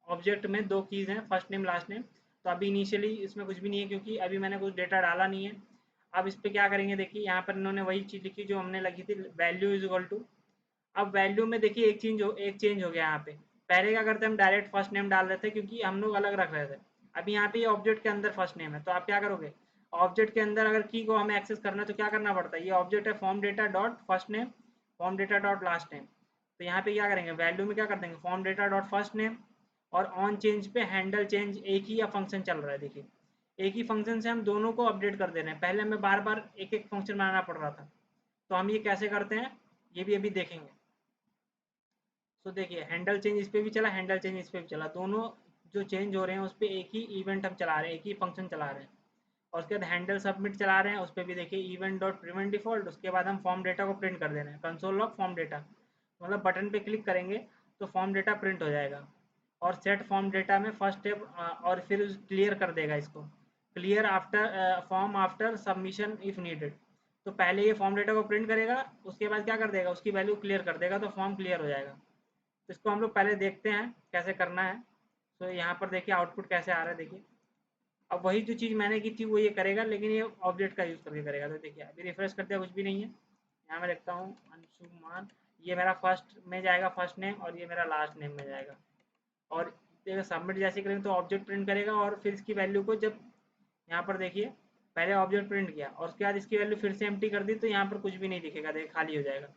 ऑब्जेक्ट में दो कीज हैं, फर्स्ट नेम लास्ट नेम। तो अभी इनिशियली इसमें कुछ भी नहीं है क्योंकि अभी मैंने कुछ डेटा डाला नहीं है। अब इस पर क्या करेंगे, देखिए यहाँ पर इन्होंने वही चीज़ लिखी जो हमने लगी थी, वैल्यू इज इक्वल टू। अब वैल्यू में देखिए एक चेंज हो गया यहाँ पे। पहले क्या करते हम डायरेक्ट फर्स्ट नेम डाल रहे थे क्योंकि हम लोग अलग रख रहे थे। अभी यहाँ पे ये ऑब्जेक्ट के अंदर फर्स्ट नेम है, तो आप क्या करोगे, ऑब्जेक्ट के अंदर अगर की को हमें एक्सेस करना है तो क्या करना पड़ता है, ये ऑब्जेक्ट है form data dot first name, form data dot last name. तो यहाँ पे क्या करेंगे, वैल्यू में क्या कर देंगे, form data dot first name, और ऑन चेंज पे हैंडल चेंज, एक ही या फंक्शन चल रहा है, देखिए एक ही फंक्शन से हम दोनों को अपडेट कर दे रहे हैं। पहले हमें बार बार एक एक फंक्शन बनाना पड़ रहा था, तो हम ये कैसे करते हैं ये भी अभी देखेंगे। तो देखिए हैंडल चेंज इस पे भी चला, हैंडल चेंज इस पे भी चला, दोनों जो चेंज हो रहे हैं उस पर एक ही इवेंट हम चला रहे हैं, एक ही फंक्शन चला रहे हैं। और उसके बाद हैंडल सबमिट चला रहे हैं, उस पर भी देखिए इवेंट डॉट प्रिवेंट डिफॉल्ट, उसके बाद हम फॉर्म डेटा को प्रिंट कर दे रहे हैं, कंसोल लॉग फॉर्म डेटा, मतलब बटन पे क्लिक करेंगे तो फॉर्म डेटा प्रिंट हो जाएगा। और सेट फॉर्म डेटा में फर्स्ट स्टेप, और फिर क्लियर कर देगा इसको, clear after form after submission if needed. तो पहले ये फॉर्म डेटा को प्रिंट करेगा, उसके बाद क्या कर देगा, उसकी वैल्यू क्लियर कर देगा, तो फॉर्म क्लियर हो जाएगा। तो इसको हम लोग पहले देखते हैं कैसे करना है। तो यहाँ पर देखिए आउटपुट कैसे आ रहा है, देखिए अब वही जो चीज़ मैंने की थी वो ये करेगा, लेकिन ये ऑब्जेक्ट का यूज़ करके करेगा। तो देखिए अभी रिफ्रेश करते हैं, कुछ भी नहीं है। यहाँ मैं लिखता हूँ अंशुमान, ये मेरा फर्स्ट में जाएगा फर्स्ट नेम, और ये मेरा लास्ट नेम में जाएगा। और देखिए सबमिट जैसे करेंगे तो ऑब्जेक्ट प्रिंट करेगा, और फिर इसकी वैल्यू को जब यहाँ पर देखिए पहले ऑब्जेक्ट प्रिंट किया और उसके बाद इसकी वैल्यू फिर से एम्प्टी कर दी, तो यहाँ पर कुछ भी नहीं दिखेगा, देखिए खाली हो जाएगा।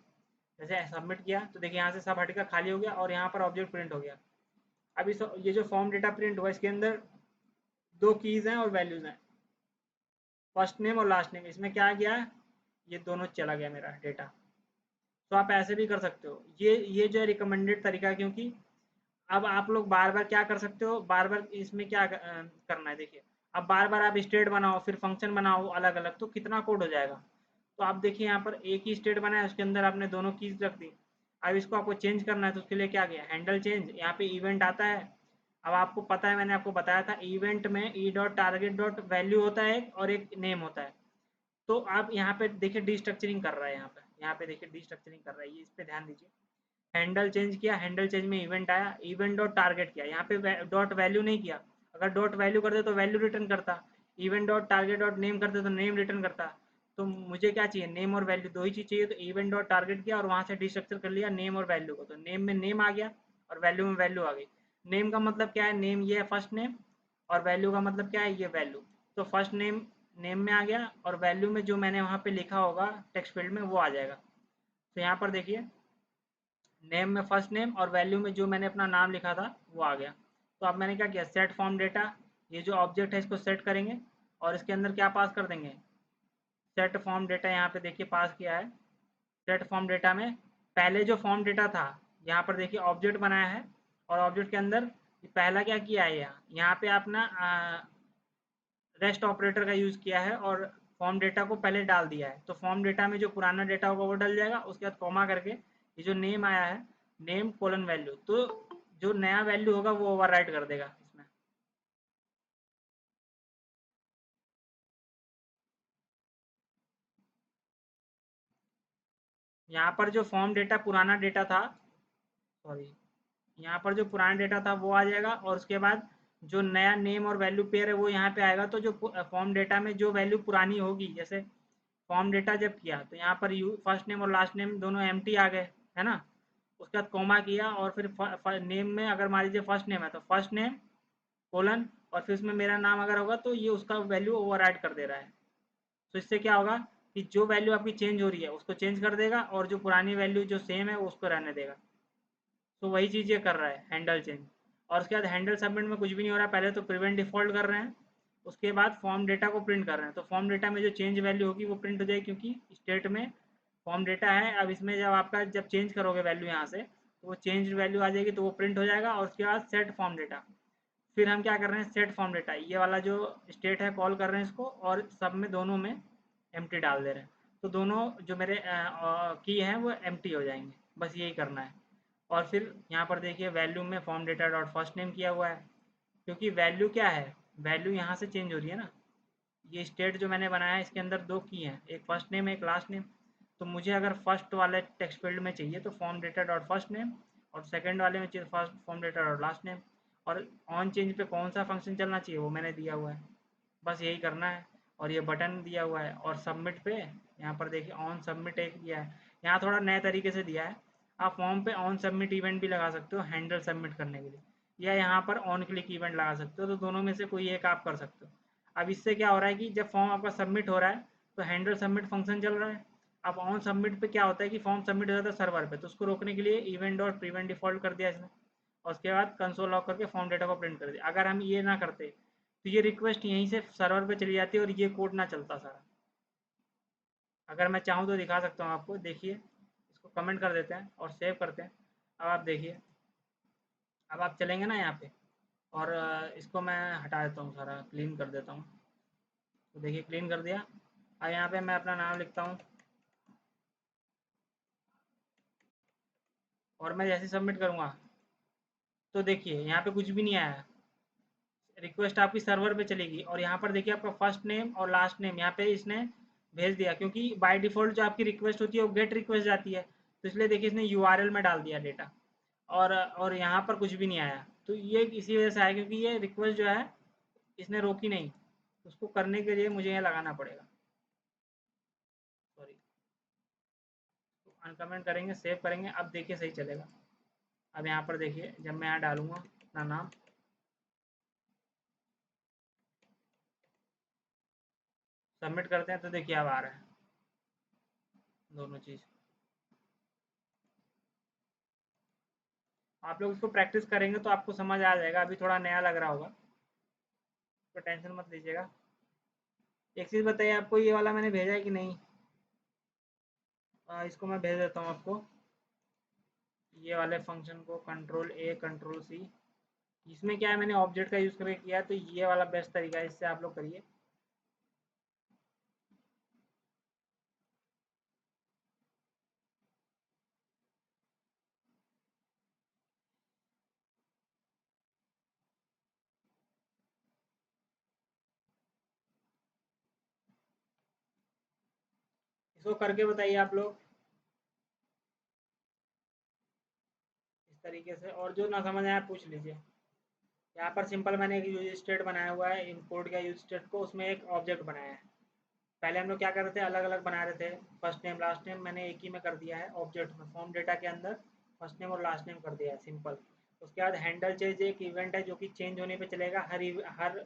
जैसे सबमिट किया तो देखिए यहाँ से सब हटकर खाली हो गया, और यहाँ पर ऑब्जेक्ट प्रिंट हो गया। अब इस ये जो फॉर्म डेटा प्रिंट हुआ इसके अंदर दो कीज़ हैं और वैल्यूज़ हैं, फर्स्ट नेम और लास्ट नेम। इसमें क्या गया, ये दोनों चला गया मेरा डेटा। तो आप ऐसे भी कर सकते हो, ये जो है रिकमेंडेड तरीका है, क्योंकि अब आप लोग बार बार क्या कर सकते हो, बार बार इसमें क्या करना है, देखिए अब बार बार आप स्टेट बनाओ फिर फंक्शन बनाओ अलग अलग, तो कितना कोड हो जाएगा। तो आप देखिए यहाँ पर एक ही स्टेट बनाया, उसके अंदर आपने दोनों कीज रख दी। अब इसको आपको चेंज करना है, तो उसके लिए क्या किया, हैंडल चेंज, यहाँ पे इवेंट आता है। अब आपको पता है, मैंने आपको बताया था इवेंट में ई डॉट टारगेट डॉट वैल्यू होता है और एक नेम होता है। तो आप यहाँ पे देखिए डिस्ट्रक्चरिंग कर रहा है, यहाँ पे देखिए डिस्ट्रक्चरिंग कर रहा है, ये इस पे ध्यान दीजिए। हैंडल चेंज किया, हैंडल चेंज में इवेंट आया, इवेंट डॉट टारगेट किया, यहाँ पे डॉट वैल्यू नहीं किया। अगर डॉट वैल्यू करते तो वैल्यू रिटर्न करता, event dot target dot name करते तो नेम रिटर्न करता। तो मुझे क्या चाहिए, नेम और वैल्यू, दो ही चीज़ चाहिए। तो इवेंट डॉट टारगेट किया और वहाँ से डिस्ट्रक्चर कर लिया नेम और वैल्यू को, तो नेम में नेम आ गया और वैल्यू में वैल्यू आ गई। नेम का मतलब क्या है, नेम ये है फर्स्ट नेम, और वैल्यू का मतलब क्या है, ये वैल्यू। तो फर्स्ट नेम नेम में आ गया, और वैल्यू में जो मैंने वहाँ पे लिखा होगा टेक्स्ट फील्ड में वो आ जाएगा। तो यहाँ पर देखिए नेम में फर्स्ट नेम और वैल्यू में जो मैंने अपना नाम लिखा था वो आ गया। तो अब मैंने क्या किया, सेट फॉर्म डेटा, ये जो ऑब्जेक्ट है इसको सेट करेंगे, और इसके अंदर क्या पास कर देंगे, सेट फॉर्म डेटा, यहाँ पे देखिए पास किया है। सेट फॉर्म डेटा में पहले जो फॉर्म डेटा था, यहाँ पर देखिए ऑब्जेक्ट बनाया है, और ऑब्जेक्ट के अंदर पहला क्या किया है, यहाँ पे अपना रेस्ट ऑपरेटर का यूज़ किया है, और फॉर्म डेटा को पहले डाल दिया है। तो फॉर्म डेटा में जो पुराना डेटा होगा वो डल जाएगा, उसके बाद कॉमा करके ये जो नेम आया है, नेम कोलन वैल्यू, तो जो नया वैल्यू होगा वो ओवरराइट कर देगा इसमें। यहाँ पर जो फॉर्म डेटा पुराना डेटा था, सॉरी, यहाँ पर जो पुराना डेटा था वो आ जाएगा, और उसके बाद जो नया नेम और वैल्यू पेयर है वो यहाँ पे आएगा। तो जो फॉर्म डेटा में जो वैल्यू पुरानी होगी, जैसे फॉर्म डेटा जब किया तो यहाँ पर यू फर्स्ट नेम और लास्ट नेम दोनों एम्प्टी आ गए, है ना। उसके बाद कॉमा किया, और फिर नेम में अगर मान लीजिए फर्स्ट नेम है तो फर्स्ट नेम कोलन, और फिर उसमें मेरा नाम अगर होगा तो ये उसका वैल्यू ओवरराइड कर दे रहा है। तो इससे क्या होगा कि जो वैल्यू आपकी चेंज हो रही है उसको चेंज कर देगा, और जो पुरानी वैल्यू जो सेम है उसको रहने देगा। तो वही चीज़ ये कर रहा है, हैंडल चेंज। और उसके बाद हैंडल सबमिट में कुछ भी नहीं हो रहा है, पहले तो प्रिवेंट डिफॉल्ट कर रहे हैं, उसके बाद फॉर्म डेटा को प्रिंट कर रहे हैं। तो फॉर्म डेटा में जो चेंज वैल्यू होगी वो प्रिंट हो जाएगी, क्योंकि स्टेट में फॉर्म डेटा है। अब इसमें जब आपका जब चेंज करोगे वैल्यू यहाँ से, तो वो चेंज वैल्यू आ जाएगी, तो वो प्रिंट हो जाएगा। और उसके बाद सेट फॉर्म डेटा, फिर हम क्या कर रहे हैं, सेट फॉर्म डेटा, ये वाला जो स्टेट है कॉल कर रहे हैं इसको, और सब में दोनों में एम्प्टी डाल दे रहे हैं। तो दोनों जो मेरे की हैं वो एम्प्टी हो जाएंगे, बस यही करना है। और फिर यहाँ पर देखिए वैल्यू में form data dot first name किया हुआ है, क्योंकि वैल्यू क्या है, वैल्यू यहाँ से चेंज हो रही है ना। ये स्टेट जो मैंने बनाया है इसके अंदर दो की हैं, एक फर्स्ट नेम एक लास्ट नेम। तो मुझे अगर फर्स्ट वाले टेक्स्ट फील्ड में चाहिए तो form data dot first name, और सेकंड वाले में चाहिए first form data dot last name. और ऑन चेंज पे कौन सा फंक्शन चलना चाहिए वो मैंने दिया हुआ है, बस यही करना है। और ये बटन दिया हुआ है, और सबमिट पे यहाँ पर देखिए ऑन सबमिट एक दिया है। यहाँ थोड़ा नए तरीके से दिया है, आप फॉर्म पे ऑन सबमिट इवेंट भी लगा सकते हो हैंडल सबमिट करने के लिए, या यहाँ पर ऑन क्लिक इवेंट लगा सकते हो, तो दोनों में से कोई एक आप कर सकते हो। अब इससे क्या हो रहा है कि जब फॉर्म आपका सबमिट हो रहा है तो हैंडल सबमिट फंक्शन चल रहा है। अब ऑन सबमिट पे क्या होता है कि फॉर्म सबमिट हो जाता है सर्वर पे, तो उसको रोकने के लिए इवेंट और प्रीवेंट डिफॉल्ट कर दिया इसने, और उसके बाद कंसोल लॉग करके फॉर्म डेटा को प्रिंट कर दिया। अगर हम ये ना करते तो ये रिक्वेस्ट यहीं से सर्वर पे चली जाती है और ये कोड ना चलता सारा। अगर मैं चाहूँ तो दिखा सकता हूँ आपको, देखिए इसको कमेंट कर देते हैं और सेव करते हैं। अब आप देखिए, अब आप चलेंगे ना यहाँ पे, और इसको मैं हटा देता हूँ, सारा क्लीन कर देता हूँ। तो देखिए क्लीन कर दिया। अब यहाँ पे मैं अपना नाम लिखता हूँ, और मैं जैसे सबमिट करूँगा तो देखिए यहाँ पे कुछ भी नहीं आया, रिक्वेस्ट आपकी सर्वर पे चलेगी। और यहाँ पर देखिए आपका फर्स्ट नेम और लास्ट नेम यहाँ पे इसने भेज दिया, क्योंकि बाय डिफ़ॉल्ट जो आपकी रिक्वेस्ट होती है वो गेट रिक्वेस्ट जाती है, तो इसलिए देखिए इसने यूआरएल में डाल दिया डेटा। और यहाँ पर कुछ भी नहीं आया, तो ये इसी वजह से आया क्योंकि ये रिक्वेस्ट जो है इसने रोकी नहीं। उसको करने के लिए मुझे यहाँ लगाना पड़ेगा, सॉरी। तो अनकमेंट करेंगे, सेव करेंगे, अब देखिए सही चलेगा। अब यहाँ पर देखिए जब मैं यहाँ डालूंगा अपना नाम, सबमिट करते हैं, तो देखिए अब आ रहा है दोनों चीज़। आप लोग इसको प्रैक्टिस करेंगे तो आपको समझ आ जाएगा, अभी थोड़ा नया लग रहा होगा, तो टेंशन मत लीजिएगा। एक चीज़ बताइए, आपको ये वाला मैंने भेजा है कि नहीं? इसको मैं भेज देता हूँ आपको, ये वाले फंक्शन को, कंट्रोल ए कंट्रोल सी। इसमें क्या है, मैंने ऑब्जेक्ट का यूज़ करके किया है, तो ये वाला बेस्ट तरीका है, इससे आप लोग करिए। इसको करके बताइए आप लोग इस तरीके से, और जो ना समझ आया पूछ लीजिए। यहाँ पर सिंपल मैंने एक यूज स्टेट बनाया हुआ है, इंपोर्ट का यूज स्टेट को, उसमें एक ऑब्जेक्ट बनाया है। पहले हम लोग क्या कर रहे थे, अलग अलग बना रहे थे, फर्स्ट नेम लास्ट नेम, मैंने एक ही में कर दिया है ऑब्जेक्ट में, फॉर्म डेटा के अंदर फर्स्ट नेम और लास्ट नेम कर दिया है सिंपल। उसके बाद हैंडल चेंज एक इवेंट है जो कि चेंज होने पे चलेगा, हर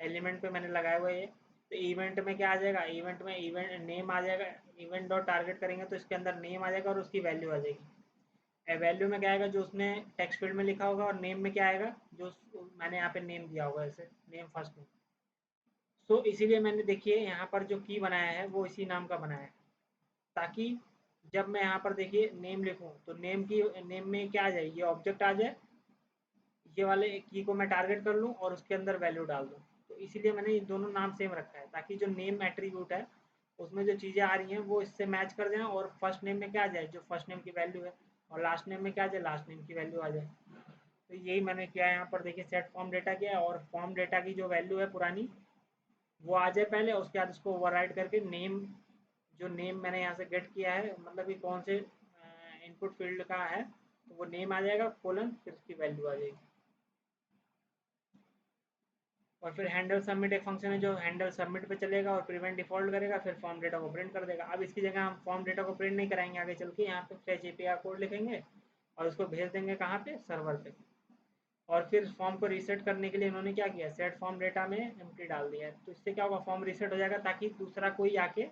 एलिमेंट पे मैंने लगाया हुआ है ये। तो इवेंट में क्या आ जाएगा, इवेंट में इवेंट नेम आ जाएगा, इवेंट डॉट टारगेट करेंगे तो इसके अंदर नेम आ जाएगा और उसकी वैल्यू आ जाएगी। वैल्यू में क्या आएगा, जो उसने टेक्स्ट फील्ड में लिखा होगा, और नेम में क्या आएगा, जो मैंने यहाँ पे नेम दिया होगा, ऐसे नेम फर्स्ट नेम। तो इसीलिए मैंने देखिए यहाँ पर जो की बनाया है वो इसी नाम का बनाया है, ताकि जब मैं यहाँ पर देखिए नेम लिखूँ तो नेम में क्या आ जाए, ये ऑब्जेक्ट आ जाए, ये वाले की को मैं टारगेट कर लूँ और उसके अंदर वैल्यू डाल दूँ। तो इसीलिए मैंने ये दोनों नाम सेम रखा है, ताकि जो नेम एट्रीब्यूट है उसमें जो चीज़ें आ रही हैं वो इससे मैच कर जाएँ, और फर्स्ट नेम में क्या आ जाए, जो फर्स्ट नेम की वैल्यू है, और लास्ट नेम में क्या आ जाए, लास्ट नेम की वैल्यू आ जाए। तो यही मैंने किया है, यहाँ पर देखिए सेट फॉर्म डेटा किया है, और फॉर्म डेटा की जो वैल्यू है पुरानी वो आ जाए पहले, उसके बाद उसको ओवरराइड करके नेम, जो नेम मैंने यहाँ से गेट किया है, मतलब कि कौन से इनपुट फील्ड का है, तो वो नेम आ जाएगा कोलन, फिर उसकी वैल्यू आ जाएगी। और फिर हैंडल सबमिट एक फंक्शन है जो हैंडल सबमिट पे चलेगा और प्रिवेंट डिफॉल्ट करेगा, फिर फॉर्म डेटा को प्रिंट कर देगा। अब इसकी जगह हम फॉर्म डेटा को प्रिंट नहीं कराएंगे, आगे चल के यहाँ पे फेच एपीआई कोड लिखेंगे और उसको भेज देंगे कहाँ पे, सर्वर पे। और फिर फॉर्म को रीसेट करने के लिए इन्होंने क्या किया, सेट फॉर्म डेटा में एम्प्टी डाल दिया है, तो इससे क्या होगा, फॉर्म रीसेट हो जाएगा, ताकि दूसरा कोई आके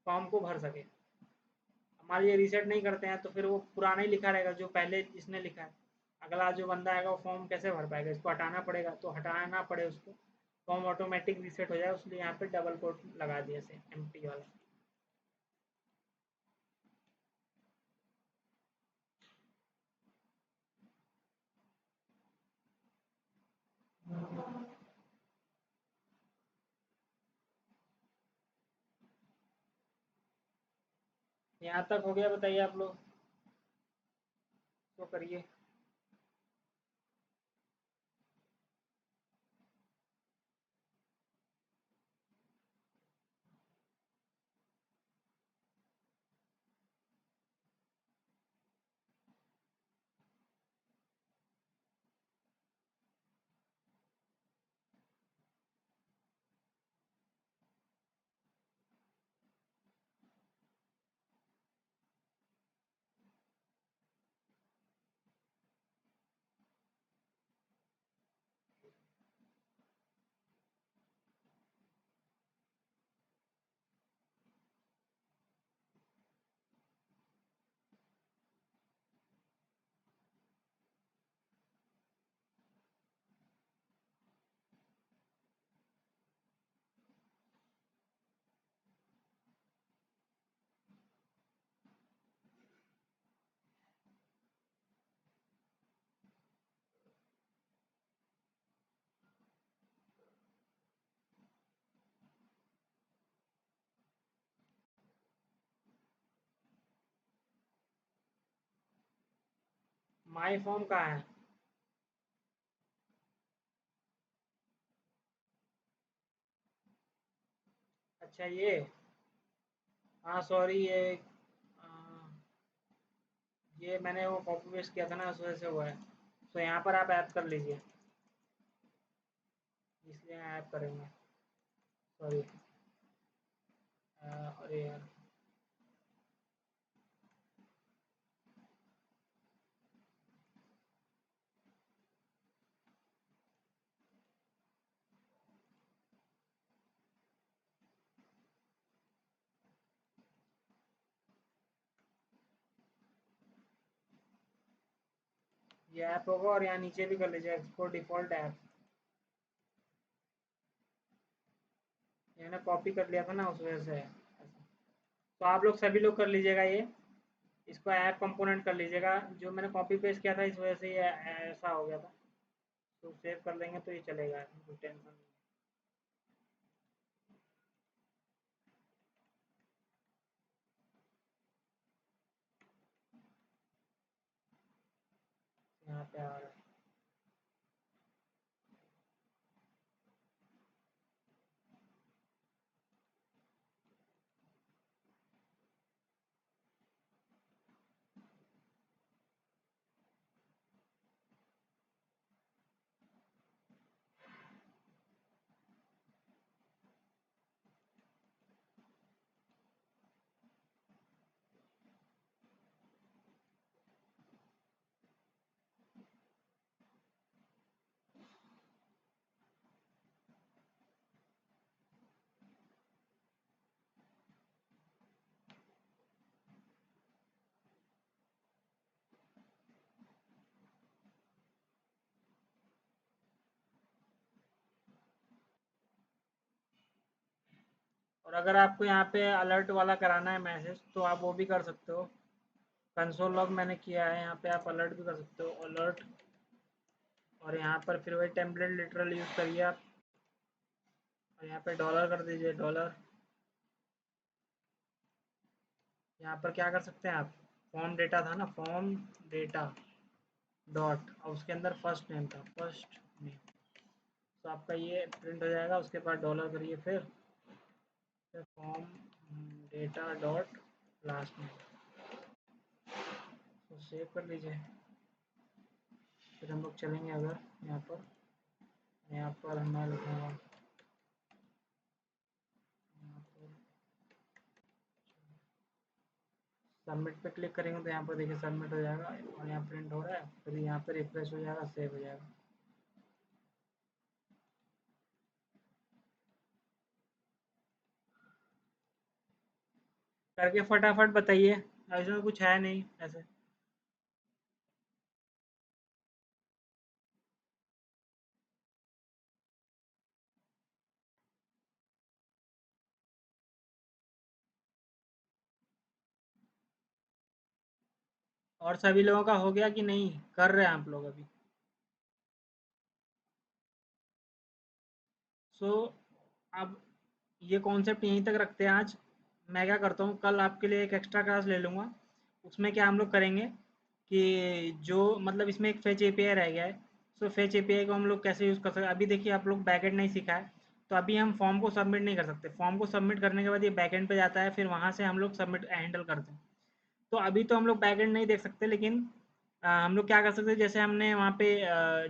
फॉर्म को भर सके। हमारे ये रीसेट नहीं करते हैं तो फिर वो पुराना ही लिखा रहेगा जो पहले जिसने लिखा है। अगला जो बंदा आएगा वो फॉर्म कैसे भर पाएगा, इसको हटाना पड़ेगा, तो हटाना पड़े उसको, फॉर्म ऑटोमेटिक रीसेट हो जाए, इसलिए यहाँ पे डबल कोट लगा दिया से एम्प्टी वाला। यहाँ तक हो गया, बताइए आप लोग तो करिए। माई फॉर्म कहाँ है? अच्छा ये, हाँ सॉरी अ, ये मैंने वो कॉपी पेस्ट किया था ना, उस वजह से हुआ है। तो यहाँ पर आप ऐड कर लीजिए, इसलिए ऐड करेंगे। सॉरी। अरे यार, ये ऐप होगा और यहाँ नीचे भी कर लीजिए एक्सपोर्ट डिफॉल्ट ऐप। मैंने कॉपी कर लिया था ना, उस वजह से ऐसा। तो आप लोग सभी लोग कर लीजिएगा ये, इसको ऐप कंपोनेंट कर लीजिएगा। जो मैंने कॉपी पेस्ट किया था इस वजह से ये ऐसा हो गया था। तो सेव कर लेंगे तो ये चलेगा, कोई टेंशन नहीं। यहाँ पे आ रहा है। और अगर आपको यहाँ पे अलर्ट वाला कराना है मैसेज, तो आप वो भी कर सकते हो। कंसोल लॉग मैंने किया है, यहाँ पे आप अलर्ट भी कर सकते हो, अलर्ट। और यहाँ पर फिर वही टेम्पलेट लिटरल यूज़ करिए आप। और यहाँ पे डॉलर कर दीजिए, डॉलर। यहाँ पर क्या कर सकते हैं आप, फॉर्म डेटा था ना, फॉर्म डेटा डॉट, और उसके अंदर फर्स्ट नेम था, फर्स्ट नेम। तो आपका ये प्रिंट हो जाएगा। उसके बाद डॉलर करिए, फिर form data dot last name. तो सेव कर लीजिए। फिर हम लोग चलेंगे अगर यहाँ पर मैं लिखूँगा, यहाँ पर सबमिट पे क्लिक करेंगे तो यहाँ पर देखिए सबमिट हो जाएगा, और यहाँ प्रिंट हो रहा है। फिर यहाँ पे रिफ्रेश हो जाएगा, सेव हो जाएगा। करके फटाफट बताइए, ऐसा कुछ है नहीं ऐसे। और सभी लोगों का हो गया कि नहीं, कर रहे हैं आप लोग अभी? सो अब ये कॉन्सेप्ट यहीं तक रखते हैं आज। मैं क्या करता हूँ, कल आपके लिए एक एक्स्ट्रा क्लास ले लूँगा। उसमें क्या हम लोग करेंगे कि जो मतलब इसमें एक फेच एपीआई रह गया है। सो फेच एपीआई को हम लोग कैसे यूज़ कर सकते हैं, अभी देखिए आप लोग बैकएंड नहीं सीखा है। तो अभी हम फॉर्म को सबमिट नहीं कर सकते। फॉर्म को सबमिट करने के बाद ये बैकएंड पे जाता है, फिर वहाँ से हम लोग सबमिट हैंडल करते हैं। तो अभी तो हम लोग बैकएंड नहीं देख सकते, लेकिन हम लोग क्या कर सकते हैं, जैसे हमने वहाँ पे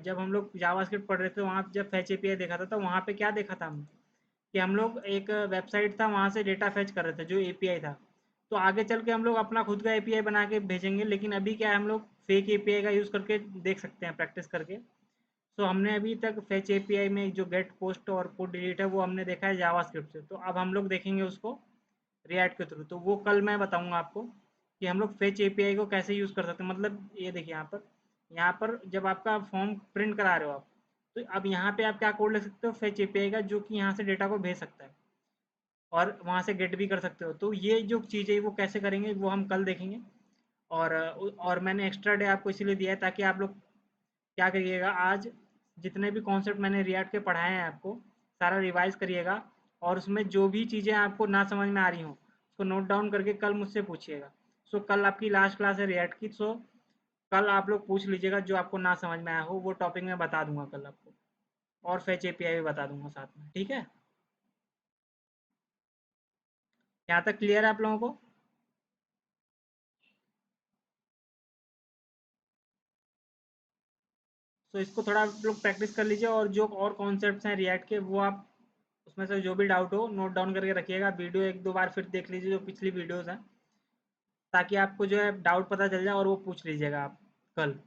जब हम लोग जावास्क्रिप्ट पढ़ रहे थे, वहाँ जब फेच एपीआई देखा था, तो वहाँ पे क्या देखा था हमने कि हम लोग एक वेबसाइट था, वहाँ से डेटा फेच कर रहे थे, जो एपीआई था। तो आगे चल के हम लोग अपना खुद का एपीआई बना के भेजेंगे, लेकिन अभी क्या है, हम लोग फेक एपीआई का यूज़ करके देख सकते हैं, प्रैक्टिस करके। सो हमने अभी तक फेच एपीआई में जो गेट पोस्ट और पुट डिलीट है, वो हमने देखा है जावास्क्रिप्ट से। तो अब हम लोग देखेंगे उसको रिएक्ट के थ्रू। तो वो कल मैं बताऊंगा आपको कि हम लोग फेच एपीआई को कैसे यूज़ कर सकते हैं। मतलब ये देखिए, यहाँ पर जब आपका फॉर्म प्रिंट करा रहे हो आप, तो अब यहाँ पे आप क्या कोड लिख सकते हो फेच एपीआई का, जो कि यहाँ से डेटा को भेज सकता है और वहाँ से गेट भी कर सकते हो। तो ये जो चीज़ है वो कैसे करेंगे, वो हम कल देखेंगे। और मैंने एक्स्ट्रा डे आपको इसीलिए दिया है ताकि आप लोग क्या करिएगा, आज जितने भी कॉन्सेप्ट मैंने रिएक्ट के पढ़ाए हैं आपको, सारा रिवाइज करिएगा। और उसमें जो भी चीज़ें आपको ना समझ में आ रही हों, उसको नोट डाउन करके कल मुझसे पूछिएगा। सो कल आपकी लास्ट क्लास है रिएक्ट की। सो कल आप लोग पूछ लीजिएगा, जो आपको ना समझ में आया हो वो टॉपिक मैं बता दूंगा कल आपको, और फेच एपीआई भी बता दूंगा साथ में, ठीक है? यहाँ तक क्लियर है आप लोगों को? तो इसको थोड़ा आप लोग प्रैक्टिस कर लीजिए, और जो और कॉन्सेप्ट्स हैं रिएक्ट के वो आप उसमें से जो भी डाउट हो नोट डाउन करके रखिएगा, वीडियो एक दो बार फिर देख लीजिए जो पिछली वीडियोस हैं, ताकि आपको जो है डाउट पता चल जाए और वो पूछ लीजिएगा आप कल।